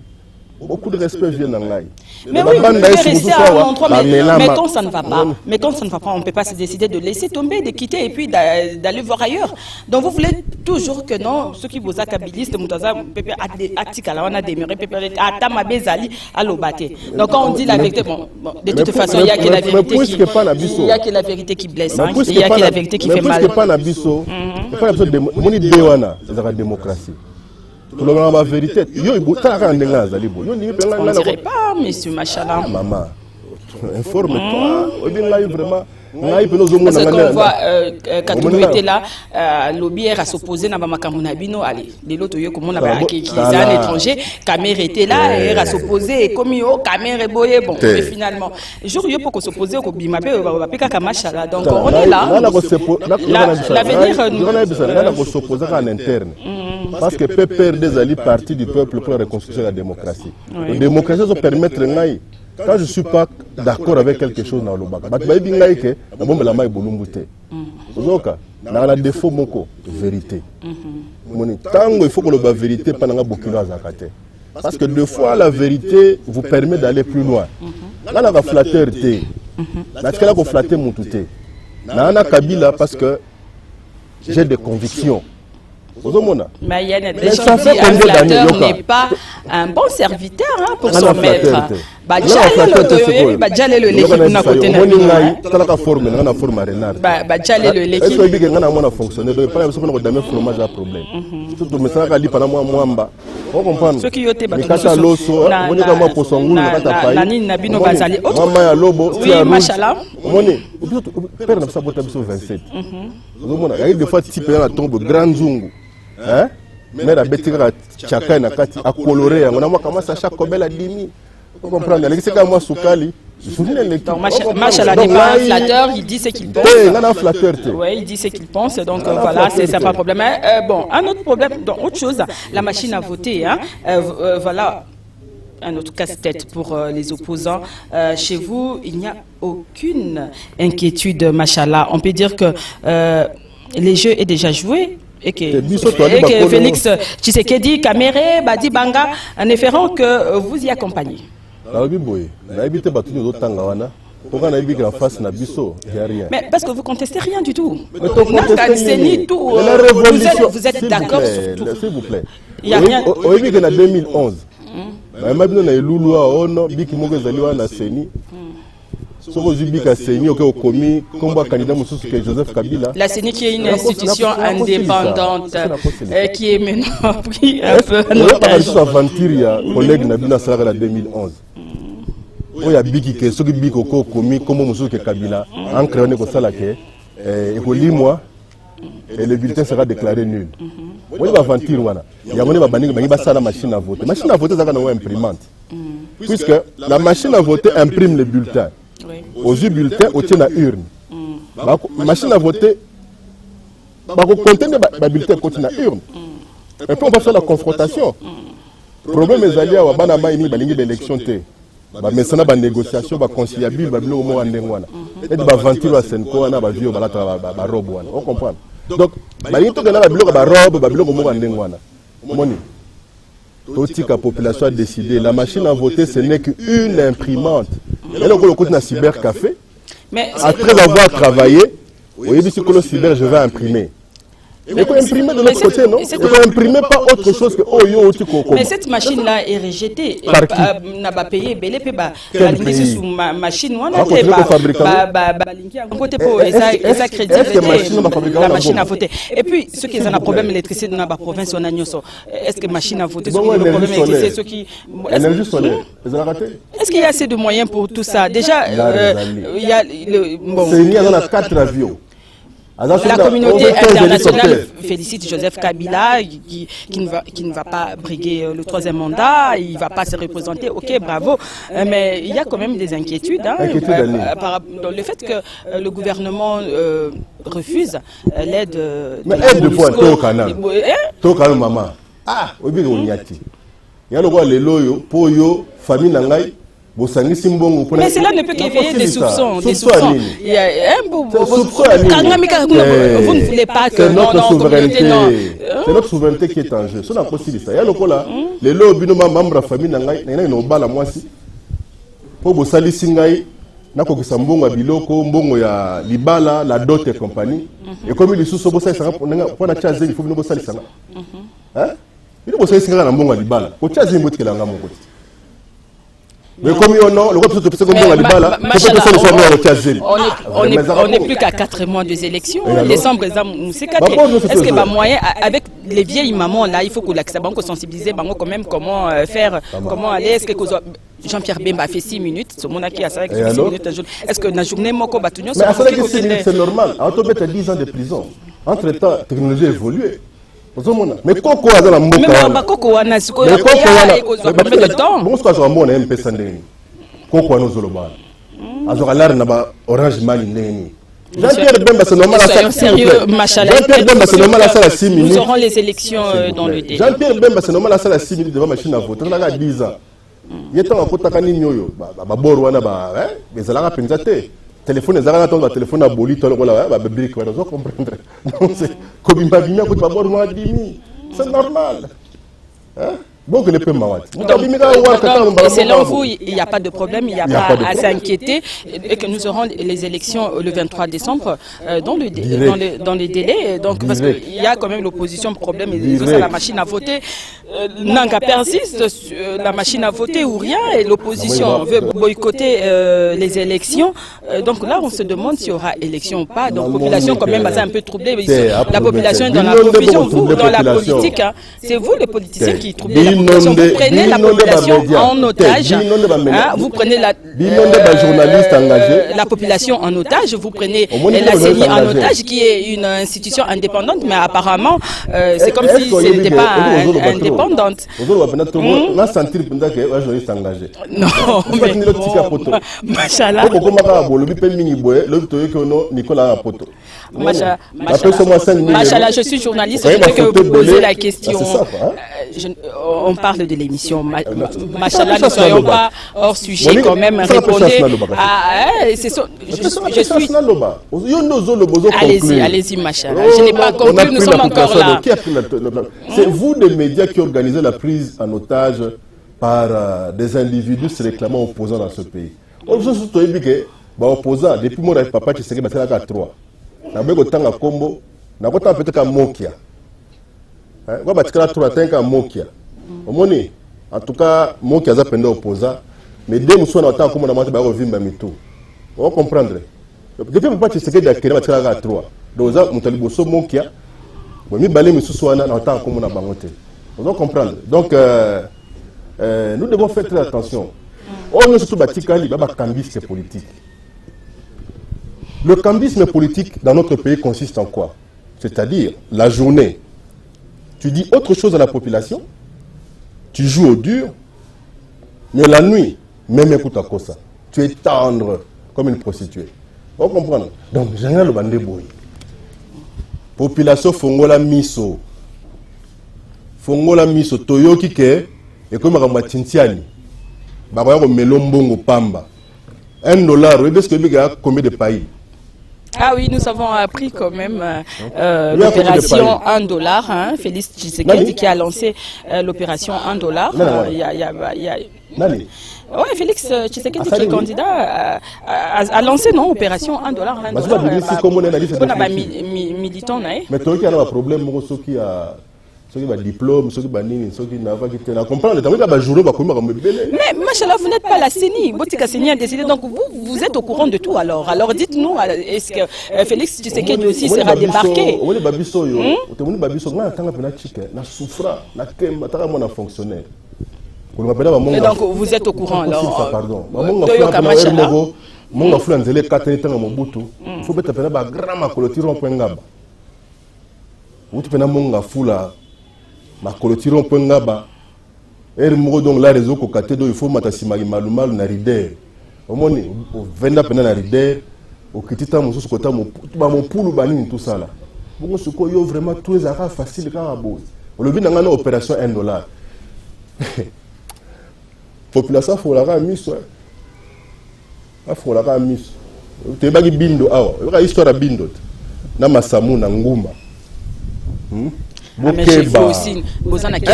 [SPEAKER 2] Beaucoup de respect vient dans l'ail.
[SPEAKER 1] Mais oui, vous pouvez rester à un endroit, mais quand ça ne va pas, on ne peut pas se décider de laisser tomber, de quitter et puis d'aller voir ailleurs. Donc vous voulez toujours que non, ceux qui vous accabilisent, on a donc quand on dit la vérité, bon, de toute façon, il y a que la vérité qui blesse, il y a que la vérité qui fait mal.
[SPEAKER 2] Démocratie. La vérité. On
[SPEAKER 1] ne dirait pas, monsieur Machala.
[SPEAKER 2] Maman, informe-toi. Vraiment.
[SPEAKER 1] Parce qu'on voit quand était là, l'OBR a s'opposé à Makamunabino, allez, les autres comme on avait qui un étranger, Camer était là, et a s'opposé, et comme yo, Camer est boyé, bon, et finalement, jour yo pour s'opposer au Bimabé, on va piquer Kamachala, donc on est là. L'avenir
[SPEAKER 2] nous s'opposer en interne. Parce que PPRD est parti du peuple pour la reconstruction de la démocratie. La démocratie va permettre quand je ne suis pas d'accord avec quelque chose dans le bac, il y a un défaut de vérité. Tant il faut que la vérité pendant beaucoup de parce que deux fois la vérité vous permet d'aller plus loin. Là, on va flatter. Là, on va flatter mon tout. Là, on a Kabila parce que j'ai des convictions.
[SPEAKER 1] Mais il y a des gens qui flatteur n'est pas un bon serviteur pour son maître.
[SPEAKER 2] mais la bête chaka na kati a coloré on a comment ça chaque belle a dimi vous comprenez c'est comme moi soukali
[SPEAKER 1] Machala n'est pas un flatteur, il dit ce qu'il pense. Oui, il dit ce qu'il pense, donc voilà, c'est pas un problème. Bon, un autre problème, donc autre chose, la machine à voter, voilà. Un autre casse-tête pour les opposants. Chez vous, il n'y a aucune inquiétude, Machala. On peut dire que les jeux est déjà joué. Et que Félix Tshisekedi, Kamere, Badi Banga, en espérant que vous y accompagnez. Mais parce que vous contestez rien du tout. Vous êtes d'accord sur tout.
[SPEAKER 2] S'il vous plaît.
[SPEAKER 1] Il n'y a rien.
[SPEAKER 2] En 2011,
[SPEAKER 1] la CENI qui est une institution indépendante qui est maintenant pris un peu en otage.
[SPEAKER 2] Collègue Nabina Sarah en 2011. Il y a Biki qui est ce qui Biki au commis comme Moussou Kabila en créant une salle qui est moi et le bulletin sera déclaré nul. Il va aventure voilà. Il y a une machine à voter. Machine à voter c'est une imprimante. Puisque la machine à voter imprime les bulletins. Aux yeux bulletins, au tient la urne. Machine à voter, contient les bulletins côté la urne. Et puis on va faire la confrontation. Le problème est allié à Banama et l'élection. Mais ça n'a pas de négociation, pas conciliable, pas de l'homme en déngouana. Et de aventure à Senko, on a vu au balata robe. On comprend. Donc, balingi to kana babiloko ba robe, babiloko moko ndengwana. Moni. Toute la population a décidé. La machine à voter, ce n'est qu'une imprimante. Et là, on a un cybercafé. Après avoir travaillé, au lieu de ce cyber, je vais imprimer. Il faut imprimer de l'autre côté, non? Il faut imprimer pas autre chose que Oyo.
[SPEAKER 1] Mais cette machine-là est rejetée.
[SPEAKER 2] Par qui?
[SPEAKER 1] N'a pas payé.
[SPEAKER 2] Quel pays?
[SPEAKER 1] Sous machine, on a fait sa crédibilité. La machine à voter. Et puis, ceux qui ont un problème d'électricité dans la province, on a est-ce que machine à voter, ceux qui ont un problème d'électricité, ceux qui... Est-ce qu'il y a assez de moyens pour tout ça? Déjà, il y a le...
[SPEAKER 2] Bon. Il y a 4 avions.
[SPEAKER 1] La communauté internationale félicite Joseph Kabila qui ne va pas briguer le 3e mandat, il ne va pas se représenter, ok, bravo, mais il y a quand même des inquiétudes dans le fait que le gouvernement refuse l'aide de
[SPEAKER 2] quoi? Tokana maman. Ah, obi onyati. Ya lokwa lelo yo po yo famille na ngai.
[SPEAKER 1] Mais cela ne peut qu'éveiller des soupçons. Il y a vous ne voulez pas que
[SPEAKER 2] c'est notre souveraineté. C'est notre souveraineté qui est en jeu. C'est la possibilité. Il y a les lobbies de ma membre famille nangai, n'ont pas la moitié. Pour vous salir singai, n'a qu'au sambongo à biloko, mbongo ya libala, la dot et compagnie. Et comme il est sous ce bossa, pour la chasse, il faut nous salir ça. Hein? Il faut salir singa na mbongo à libala. Au chasse, il faut que la gamme côté. Mais comme il y a le groupe de
[SPEAKER 1] on n'est plus qu'à 4 mois des élections. Les sombres est-ce que moyen avec les vieilles mamans là, il faut qu'on l'accepte, qu'on sensibilise quand même comment faire, comment aller. Est-ce que Jean-Pierre Bemba a fait 6 minutes, ce monde qui a 6 minutes un jour. Est-ce que la journée moko batunyo
[SPEAKER 2] c'est normal. En fait 10 ans de prison. Entre-temps, la technologie a évolué. Mais Koko a la mboka.
[SPEAKER 1] Mais Koko wana siko ya combien de temps?
[SPEAKER 2] Bon, ce que je vois na MP Sandeni. Koko wana zoloba. Azora lar na ba Orange Mali ndeni. Jean-Pierre Bemba c'est normal à ça. Jean-Pierre Bemba c'est normal à ça à 6 minutes.
[SPEAKER 1] Nous aurons les élections dans le délai.
[SPEAKER 2] Jean-Pierre Bemba c'est normal à ça à 6 minutes devant machine à voter. On a 10 ans. Il est temps à kota kani nyoyo. Ba bor wana ba mais ça la pensate. Téléphone ezala na tonga téléphone à boli to lokola ba brique wana zo comprendre. Donc c'est comme bimba bimia ko ba bor mo adimi. C'est normal. Hein? Donc le peu mawat.
[SPEAKER 1] Selon vous, il n'y a pas de problème, il n'y a pas à s'inquiéter et que nous aurons les élections le 23 décembre dans les délais. Donc parce qu'il y a quand même l'opposition problème et la machine à voter. Nanga persiste, la machine à voter ou rien et l'opposition veut boycotter les élections. Donc là, on se demande s'il y aura élection ou pas. Donc la population quand même est un peu troublée. La population est dans la confusion. Vous, dans la politique, c'est vous les politiciens qui troublez la population. Vous prenez la population en otage. Vous prenez la population en otage. Vous prenez la CENI en otage, qui est une institution indépendante, mais apparemment, c'est comme si ce n'était pas indépendante. Non, mais Machallah. Machallah, je suis journaliste, je veux que vous posez la question. On parle de l'émission. Machallah, ne soyons pas hors sujet quand même. Répondez. Allez-y, Machallah. Je n'ai pas compris, nous sommes encore là.
[SPEAKER 2] C'est vous, des médias, qui organisez la prise en otage par des individus se réclamant opposants dans ce pays. On se soutient que opposants, depuis mon papa qui s'est battu à 3. Na beko tanga kombo, na kota peut-être mokia. Wa batikala 3 tanga mokia. Omoni, en tout cas, mokia za penda opposant, mais dès muso na tanga kombo na mata ba vimba mitu. On comprendre. Depuis papa qui s'est battu à 3. Doza mutaliboso mokia. Bon mi balé misusu wana na tanga kombo na bangote. On comprendre. Donc nous devons faire très attention. On est surtout batikali ba cambiste politique. Le cambisme politique dans notre pays consiste en quoi? C'est-à-dire, la journée, tu dis autre chose à la population, tu joues au dur, mais la nuit, même écoute à quoi ça, tu es tendre comme une prostituée. On comprend? Donc, j'ai le bandé boy. Population fongola miso. Fongola miso, toyoki ke, et comme à Tintiani, baroya ko melombongo pamba. $1, oui, parce que y a combien de pays?
[SPEAKER 1] Ah oui, nous avons appris quand même l'opération $1. Hein, Félix Tshisekedi qui a lancé l'opération $1. Oui, Félix Tshisekedi qui est candidat a lancé non opération $1. Militant,
[SPEAKER 2] mais tu as un problème qui a ceux qui ont diplôme, ceux qui n'ont pas quitté. On comprend, mais
[SPEAKER 1] machallah, vous n'êtes pas la CENI. Botika CENI a décidé, donc vous êtes au courant de tout alors. Alors dites-nous, est-ce que Félix Tshisekedi aussi sera débarqué? Et donc vous êtes au courant alors.
[SPEAKER 2] Pardon. ma clôture point ngaba donc la réseau kokate do il faut matasima malumal na rider omoni o venda pena na rider o kitita mususu kota mo pulu banini tout ça là bongo suko yo vraiment tout les affaires facile ka bo le but ngana opération $1 population faut la mise faut la mise te bagi bindo awa ka histoire bindo na masamu na ngumba
[SPEAKER 1] mais chez vous aussi, vous en avez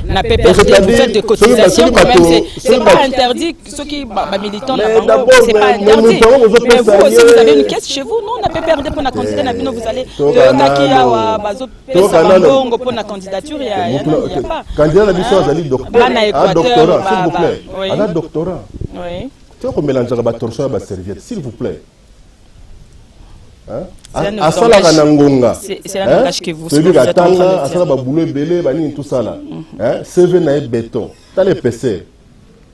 [SPEAKER 1] n'a pas perdu, vous faites de cotisation quand même, c'est pas interdit, ceux qui militants, c'est pas interdit. Mais vous aussi, vous avez une caisse chez vous, non, on n'a pas perdu pour la candidature, vous allez pour la candidature, il n'y a pas.
[SPEAKER 2] Candidat la mission, vous allez doctorat, s'il vous plaît. On a doctorat. Oui. Tu vois qu'on mélange la torsion à la serviette, s'il vous plaît.
[SPEAKER 1] C'est un langage que vous êtes en train de dire.
[SPEAKER 2] Tout ça là. CV na béton. T'as les PC.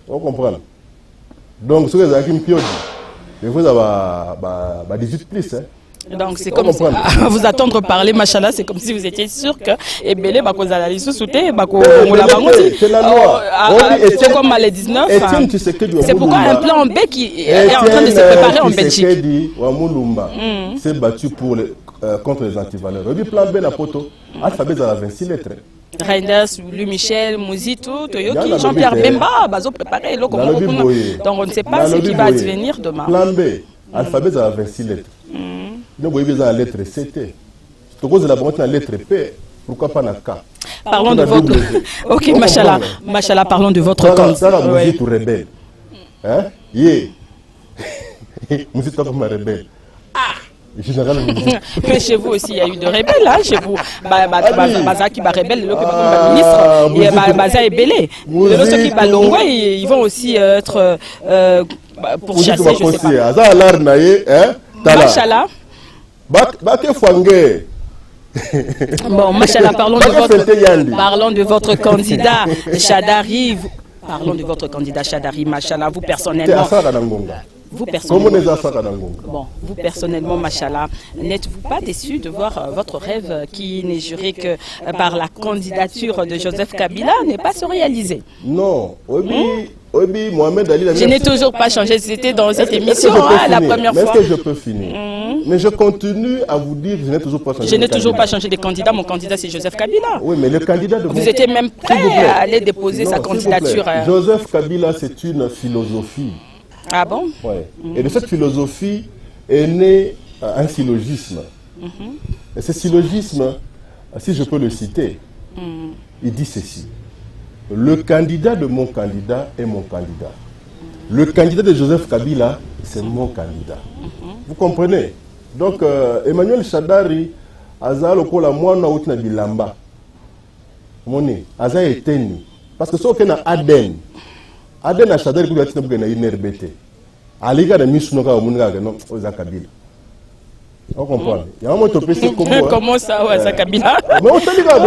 [SPEAKER 2] On comprend. Donc ce que vous avez dit, vous avez 18 plus.
[SPEAKER 1] Donc c'est comme si, à vous attendre parler, machallah, c'est comme si vous étiez sûr que Ebele va causer la liste soutée,
[SPEAKER 2] c'est la loi.
[SPEAKER 1] C'est comme les 19. C'est pourquoi un plan B qui est en train de se préparer en Belgique.
[SPEAKER 2] s'est battu pour contre les antivaleurs. Le plan B na poto, alphabet à la 26 lettres.
[SPEAKER 1] Reinders, Louis Michel, Mouzito, Toyoki, Jean-Pierre Bemba, Bazo préparé. Donc on ne sait pas ce qui va advenir demain.
[SPEAKER 2] Plan B, alphabet à la 26 lettres. Nous avons besoin de la lettre CT. Si la bonne lettre P, pourquoi pas la K?
[SPEAKER 1] Parlons de votre. Ok, machallah. Machallah, parlons de votre candidat.
[SPEAKER 2] Ça, la musique rebelle. Hein? Yeah. Musique comme rebelle. Ah!
[SPEAKER 1] Mais chez vous aussi, il y a eu de rebelles, hein, chez vous. Baza qui va rebelle, le ministre, et Baza est belé. Ceux qui balongwa, ils vont aussi être pourchassés, je sais pas. Machallah. Bon, machallah, parlons de votre candidat Chadari. Parlons de votre candidat Chadari, machallah, vous personnellement. Bon, vous personnellement, machallah, n'êtes-vous pas déçu de voir votre rêve qui n'est juré que par la candidature de Joseph Kabila n'est pas se réaliser?
[SPEAKER 2] Non, Mohamed Ali.
[SPEAKER 1] Je n'ai toujours pas changé, c'était dans cette émission la première fois.
[SPEAKER 2] Est-ce que je peux finir? Mais je continue à vous dire que je n'ai toujours pas changé.
[SPEAKER 1] Je n'ai toujours pas changé de candidat, mon candidat c'est Joseph Kabila.
[SPEAKER 2] Oui, mais le candidat de
[SPEAKER 1] vous étiez même prêt à aller déposer sa candidature.
[SPEAKER 2] Joseph Kabila, c'est une philosophie.
[SPEAKER 1] Ah bon?
[SPEAKER 2] Oui. Et de cette philosophie est né un syllogisme. Et ce syllogisme, si je peux le citer, il dit ceci. Le candidat de mon candidat est mon candidat. Le candidat de Joseph Kabila, c'est mon candidat. Vous comprenez? Donc, Emmanuel Chadari, Aza lokola mwana outina bilamba. Moni, Aza eteni. Parce que ce qu'on a Aden. Aden a Chadari qui a été une RBT. Aliga de Misunoka au Munga, non, aux Kabila. On comprend. Il y a un moment où
[SPEAKER 1] comment ça, Aza Kabila?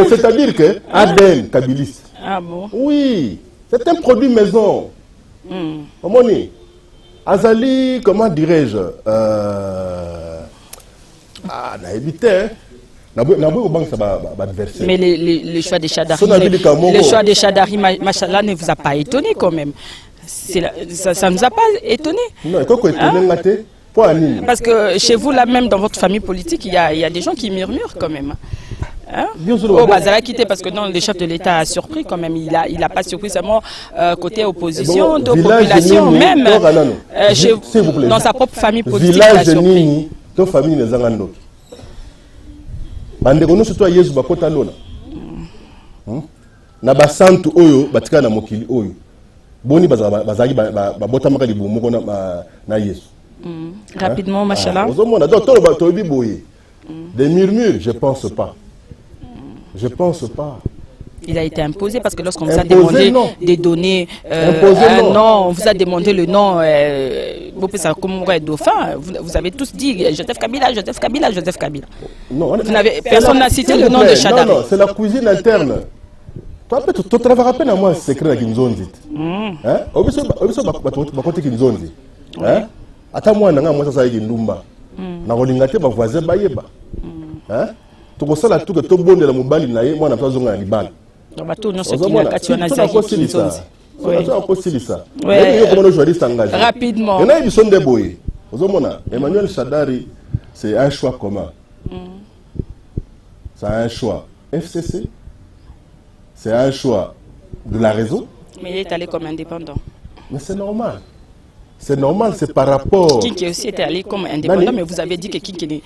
[SPEAKER 2] C'est-à-dire que Aden, Kabiliste.
[SPEAKER 1] Ah bon?
[SPEAKER 2] Oui, c'est un produit maison. Moni, Azali, comment dirais-je? N'a évité.
[SPEAKER 1] Mais le choix des Chadari, machallah, ne vous a pas étonné quand même. Ça ne nous a pas étonné.
[SPEAKER 2] Non, il faut étonner.
[SPEAKER 1] Parce que chez vous, là même, dans votre famille politique, il y a des gens qui murmurent quand même. Hein? Bazala quitté parce que non, le chef de l'État a surpris quand même. Il a pas surpris seulement côté opposition,
[SPEAKER 2] bon,
[SPEAKER 1] de population même. Dans sa propre famille politique, il a surpris.
[SPEAKER 2] to famille les angandoki bandeko nyonso to ya Yesu bakota lona na basantu oyo batika na mokili oyo boni bazali babotamaka libumu moko na Yesu.
[SPEAKER 1] Rapidement, machallah.
[SPEAKER 2] Des murmures, je pense pas. Je pense pas.
[SPEAKER 1] Il a été imposé parce que lorsqu'on vous a demandé des données, on vous a demandé le nom, dauphin, vous avez tous dit Joseph Kabila, Joseph Kabila, Joseph Kabila.
[SPEAKER 2] Non,
[SPEAKER 1] personne n'a cité le nom de Chadari.
[SPEAKER 2] Non, c'est la cuisine interne. Tu travailles à peine à moi, c'est secret avec une zone. Ata mwana nga mwasa sayi ndumba na kolingate ba voisin bayeba to kosala tuke to bondela mobali na ye mwana msazo nga libala
[SPEAKER 1] bato nyonso kila kati wana zaki kinzonzi
[SPEAKER 2] ça kosilisa mais yo comment journaliste engagé
[SPEAKER 1] rapidement
[SPEAKER 2] et na biso ndeboye ozomona Emmanuel Chadari c'est un choix commun c'est un choix FCC c'est un choix de la raison
[SPEAKER 1] mais il est allé comme indépendant
[SPEAKER 2] mais c'est normal. C'est normal, c'est par rapport.
[SPEAKER 1] Kinki aussi était allé comme indépendant, mais vous avez dit que Kinki,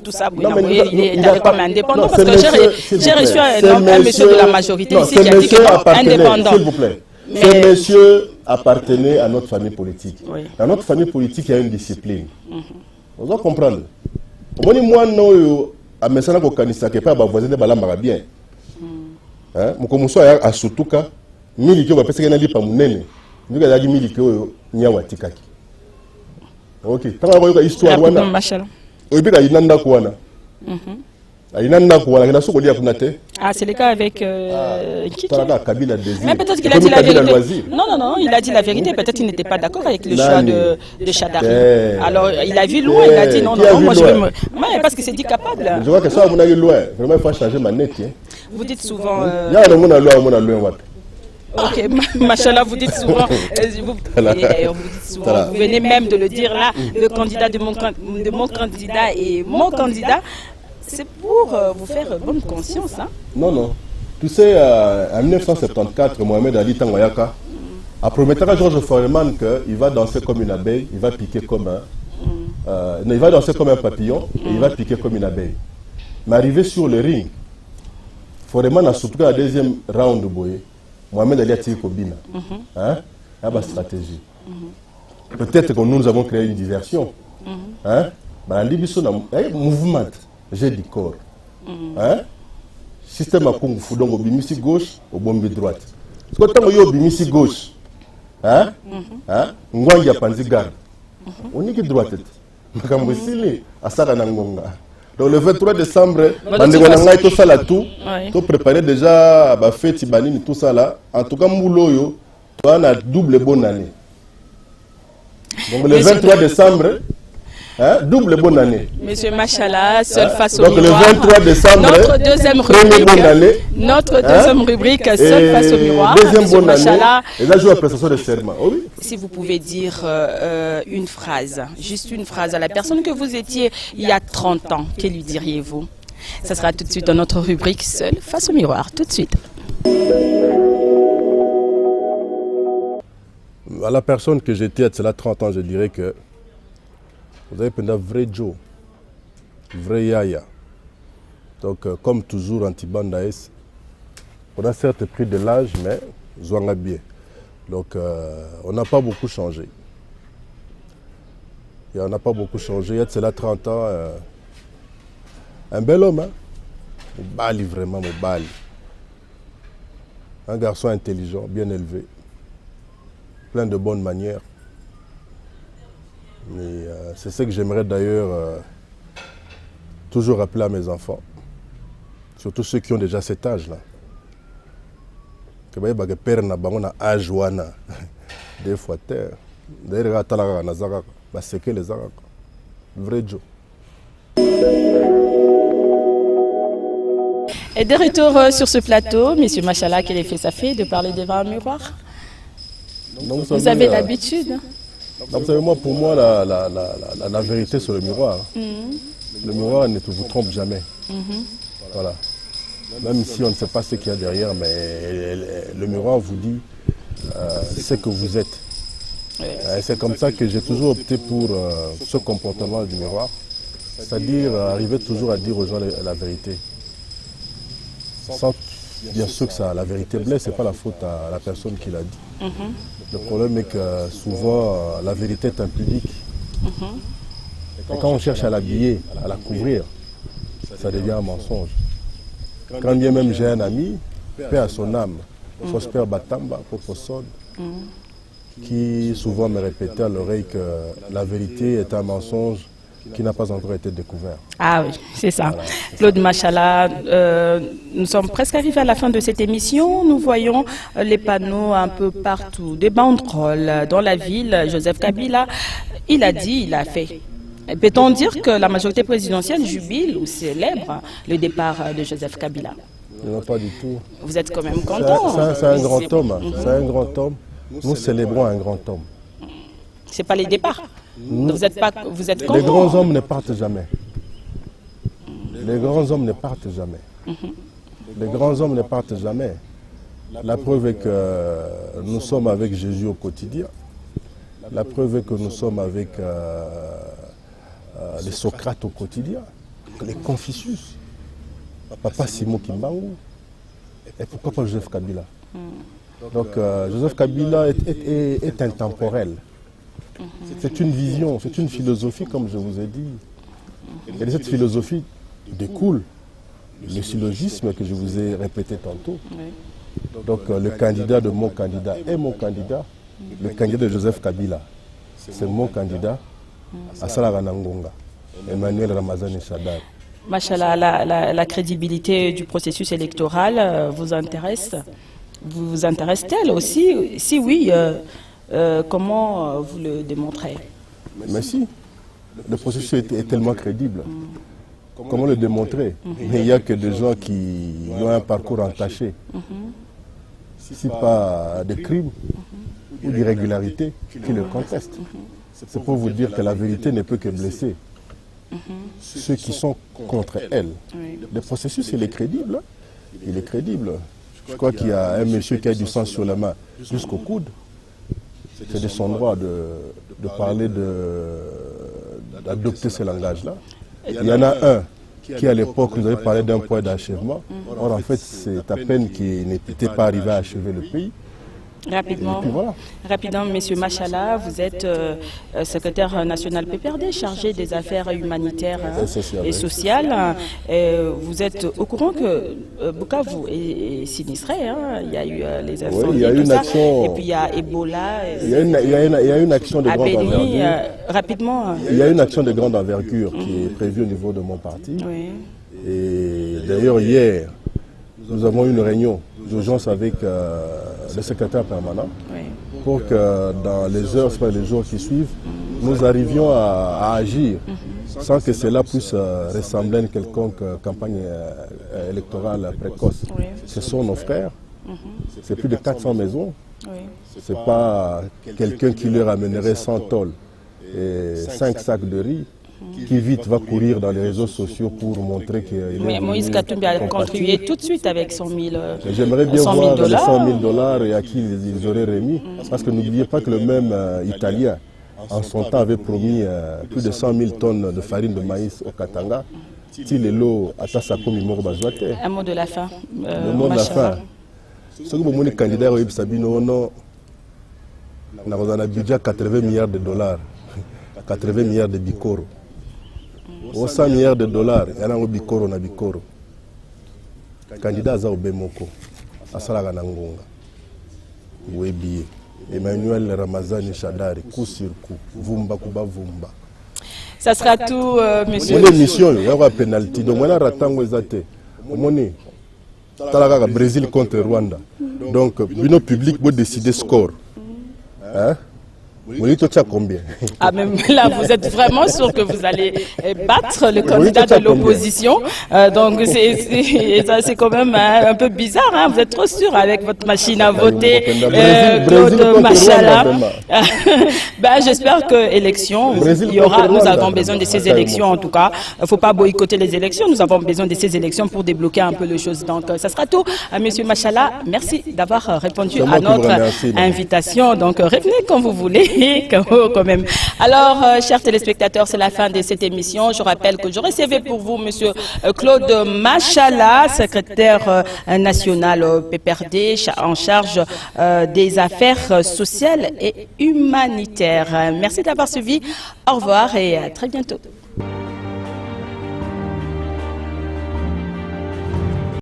[SPEAKER 1] tout ça, il est allé comme indépendant. Parce que j'ai reçu un monsieur de la majorité ici qui a dit que non, indépendant.
[SPEAKER 2] S'il vous plaît. Ce monsieur appartenait à notre famille politique. Oui. Dans notre famille politique, il y a une discipline. On doit comprendre. Moi, non, à Messana Kokanisa, qui n'est pas voisin de Balamba bien. Je commence à Soutouka, miliki va passer qu'il pas mon nous avons miliki nyawa tikaki. Ok. Quand on a histoire wana. Obi ka inanda kwana. Inanda kwana kina soko lia kunate.
[SPEAKER 1] Ah, c'est le cas avec qui?
[SPEAKER 2] Kabila Désir.
[SPEAKER 1] Mais peut-être qu'il a dit la vérité. Non, il a dit la vérité. Peut-être qu'il n'était pas d'accord avec le choix de Chadari. Alors, il a vu loin, il a dit non, moi je veux me. Mais parce qu'il s'est dit capable.
[SPEAKER 2] Je vois que ça, on a eu loin. Vraiment, il faut changer ma nette.
[SPEAKER 1] Vous dites souvent. Ok, machallah, vous dites souvent, vous venez même de le dire là, le candidat de mon candidat et mon candidat, c'est pour vous faire bonne conscience. Hein?
[SPEAKER 2] Non. Tu sais, en 1974, Mohamed Ali Tangoyaka a promettu à Georges Foreman qu'il va danser comme une abeille, il va piquer comme il va danser comme un papillon et il va piquer comme une abeille. Mais arrivé sur le ring, Foreman a surtout la deuxième round de Boye. Mohamed Ali a tiré Kobina. Il y a une stratégie. Peut-être que nous avons créé une diversion. Mouvement, j'ai du corps. Système à Kung Fu, donc au bimisi gauche, au bombi droite. Parce que quand on bimisi gauche, on a panzi garde. On est qui droite. Donc le 23 décembre, on a préparé déjà la fête, tout ça là. En tout cas, on a double bonne année. Donc le 23 décembre, double bonne année.
[SPEAKER 1] Monsieur Machala, seul face au miroir.
[SPEAKER 2] Donc le 23 décembre,
[SPEAKER 1] notre deuxième rubrique,
[SPEAKER 2] bonne année.
[SPEAKER 1] Notre deuxième rubrique, seul face au miroir.
[SPEAKER 2] Deuxième bonne année. Et là, je joue la prestation de serment. Oui.
[SPEAKER 1] Si vous pouvez dire une phrase, juste une phrase à la personne que vous étiez il y a 30 ans, que lui diriez-vous? Ça sera tout de suite dans notre rubrique seul face au miroir. Tout de suite.
[SPEAKER 2] À la personne que j'étais il y a 30 ans, je dirais que vous avez un vrai Joe, vrai Yaya. Donc, comme toujours, Antibandaes, on a certes pris de l'âge, mais Zouanga bien. Donc, on n'a pas beaucoup changé. Et on n'a pas beaucoup changé. Il y a cela 30 ans, un bel homme, Bali vraiment, Bali. Un garçon intelligent, bien élevé, plein de bonnes manières. C'est ce que j'aimerais d'ailleurs toujours rappeler à mes enfants, surtout ceux qui ont déjà cet âge-là. Que le père n'a pas âge des fois terre. D'ailleurs, c'est que les Arabes. Vrai Joe.
[SPEAKER 1] Et de retour sur ce plateau, M. Machala, quel effet ça fait de parler devant un miroir? Donc, vous avez l'habitude.
[SPEAKER 2] Vous savez, pour moi, la vérité sur le miroir. Le miroir ne vous trompe jamais. Voilà. Même si on ne sait pas ce qu'il y a derrière, mais le miroir vous dit ce que vous êtes. C'est comme ça que j'ai toujours opté pour ce comportement du miroir, c'est-à-dire arriver toujours à dire aux gens la vérité. Sans, bien sûr que ça, la vérité blesse, ce n'est pas la faute à la personne qui l'a dit. Le problème est que souvent la vérité est impudique. Et quand on cherche à l'habiller, à la couvrir, ça devient un mensonge. Quand bien même j'ai un ami, paix à son âme, Prosper Batamba, Poposod, qui souvent me répétait à l'oreille que la vérité est un mensonge qui n'a pas encore été découvert.
[SPEAKER 1] Ah oui, c'est ça. Voilà, Claude Machala, nous sommes presque arrivés à la fin de cette émission. Nous voyons les panneaux un peu partout, des banderoles dans la ville. Joseph Kabila, il a dit, il a fait. Peut-on dire que la majorité présidentielle jubile ou célèbre le départ de Joseph Kabila?
[SPEAKER 2] Non, pas du tout.
[SPEAKER 1] Vous êtes quand même content.
[SPEAKER 2] C'est un grand homme. C'est un grand homme. Nous célébrons un grand homme.
[SPEAKER 1] Ce n'est pas les départs. Vous êtes content.
[SPEAKER 2] Les grands hommes ne partent jamais. Les grands hommes ne partent jamais. Les grands hommes ne partent jamais. La preuve est que nous sommes avec Jésus au quotidien. La preuve est que nous sommes avec les Socrates au quotidien, les Confucius, Papa Simon Kimbangu, et pourquoi pas Joseph Kabila. Donc Joseph Kabila est intemporel. C'est une vision, c'est une philosophie, comme je vous ai dit. Et de cette philosophie découle le syllogisme que je vous ai répété tantôt. Donc le candidat de mon candidat est mon candidat, le candidat de Joseph Kabila, c'est mon candidat, Assala Ranangonga, Emmanuel Ramazani Shadari.
[SPEAKER 1] Machala, la crédibilité du processus électoral vous intéresse? Vous intéresse-t-elle aussi? Si oui, comment vous le démontrez?
[SPEAKER 2] Mais si, le processus est tellement crédible. Comment le démontrer? Il n'y a que des gens qui ont un parcours entaché. Si pas des crimes ou d'irrégularités qui le contestent. C'est pour vous dire que la vérité ne peut que blesser ceux qui sont contre elle. Le processus, il est crédible. Il est crédible. Je crois qu'il y a un monsieur qui a du sang sur la main jusqu'au coude. C'est de son droit de parler, d'adopter ce langage-là. Il y en a un qui, à l'époque, nous avait parlé d'un point d'achèvement. Or, en fait, c'est à peine qu'il n'était pas arrivé à achever le pays.
[SPEAKER 1] Rapidement, voilà. Rapidement, M. Machala, vous êtes secrétaire national PPRD, chargé des affaires humanitaires et sociales. Vous êtes au courant que Bukavu est sinistré, hein? Il y a eu les incendies,
[SPEAKER 2] oui, il y a une action,
[SPEAKER 1] et puis il y a Ebola.
[SPEAKER 2] Il y a une action de grande envergure.
[SPEAKER 1] Rapidement.
[SPEAKER 2] Il y a une action de grande envergure qui est prévue au niveau de mon parti.
[SPEAKER 1] Oui.
[SPEAKER 2] Et d'ailleurs, hier, nous avons eu une réunion d'urgence avec le secrétaire permanent pour que dans les heures, soit les jours qui suivent, nous arrivions à agir sans que cela puisse ressembler à une quelconque campagne électorale précoce. Ce sont nos frères, c'est plus de 400 maisons, ce n'est pas quelqu'un qui leur amènerait 100 tôles et 5 sacs de riz, qui vite va courir dans les réseaux sociaux pour montrer qu'il est...
[SPEAKER 1] Mais Moïse Katumbi a contribué tout de suite avec 100 000 $.
[SPEAKER 2] J'aimerais bien voir les 100 000 $ et à qui ils auraient remis. Parce que n'oubliez pas que le même Italien, en son temps, avait promis plus de 100 000 tonnes de farine de maïs au Katanga.
[SPEAKER 1] Un mot de la fin.
[SPEAKER 2] Le mot de la fin. Ce que vous avez candidat, on a un budget 80 milliards de $, 80 milliards de bikoro. 100 milliards de $, il y a un bikoro na bikoro. Candidat za obemoko. Asala Ngonga. Webi. Emmanuel Ramazani Shadari. Coup sur coup. Vumba kuba vumba.
[SPEAKER 1] Ça sera tout, monsieur.
[SPEAKER 2] Mon émission, il y aura penalty. Donc, on a ratango ezate. Moni. Talaga Brésil contre Rwanda. Donc, le public peut décider score. Hein? Oui, tu as combien?
[SPEAKER 1] Ah, même là, vous êtes vraiment sûr que vous allez battre le candidat de l'opposition. Donc, c'est quand même un peu bizarre. Hein? Vous êtes trop sûr avec votre machine à voter, Claude Machala. J'espère que élection, il y aura. Nous avons besoin de ces élections, en tout cas. Il ne faut pas boycotter les élections. Nous avons besoin de ces élections pour débloquer un peu les choses. Donc, ça sera tout. Monsieur Machala, merci d'avoir répondu à notre invitation. Donc, revenez quand vous voulez. Oui, quand même. Alors, chers téléspectateurs, c'est la fin de cette émission. Je rappelle que je recevais pour vous Monsieur Claude Machala, secrétaire national au PPRD, en charge des affaires sociales et humanitaires. Merci d'avoir suivi. Au revoir et à très bientôt.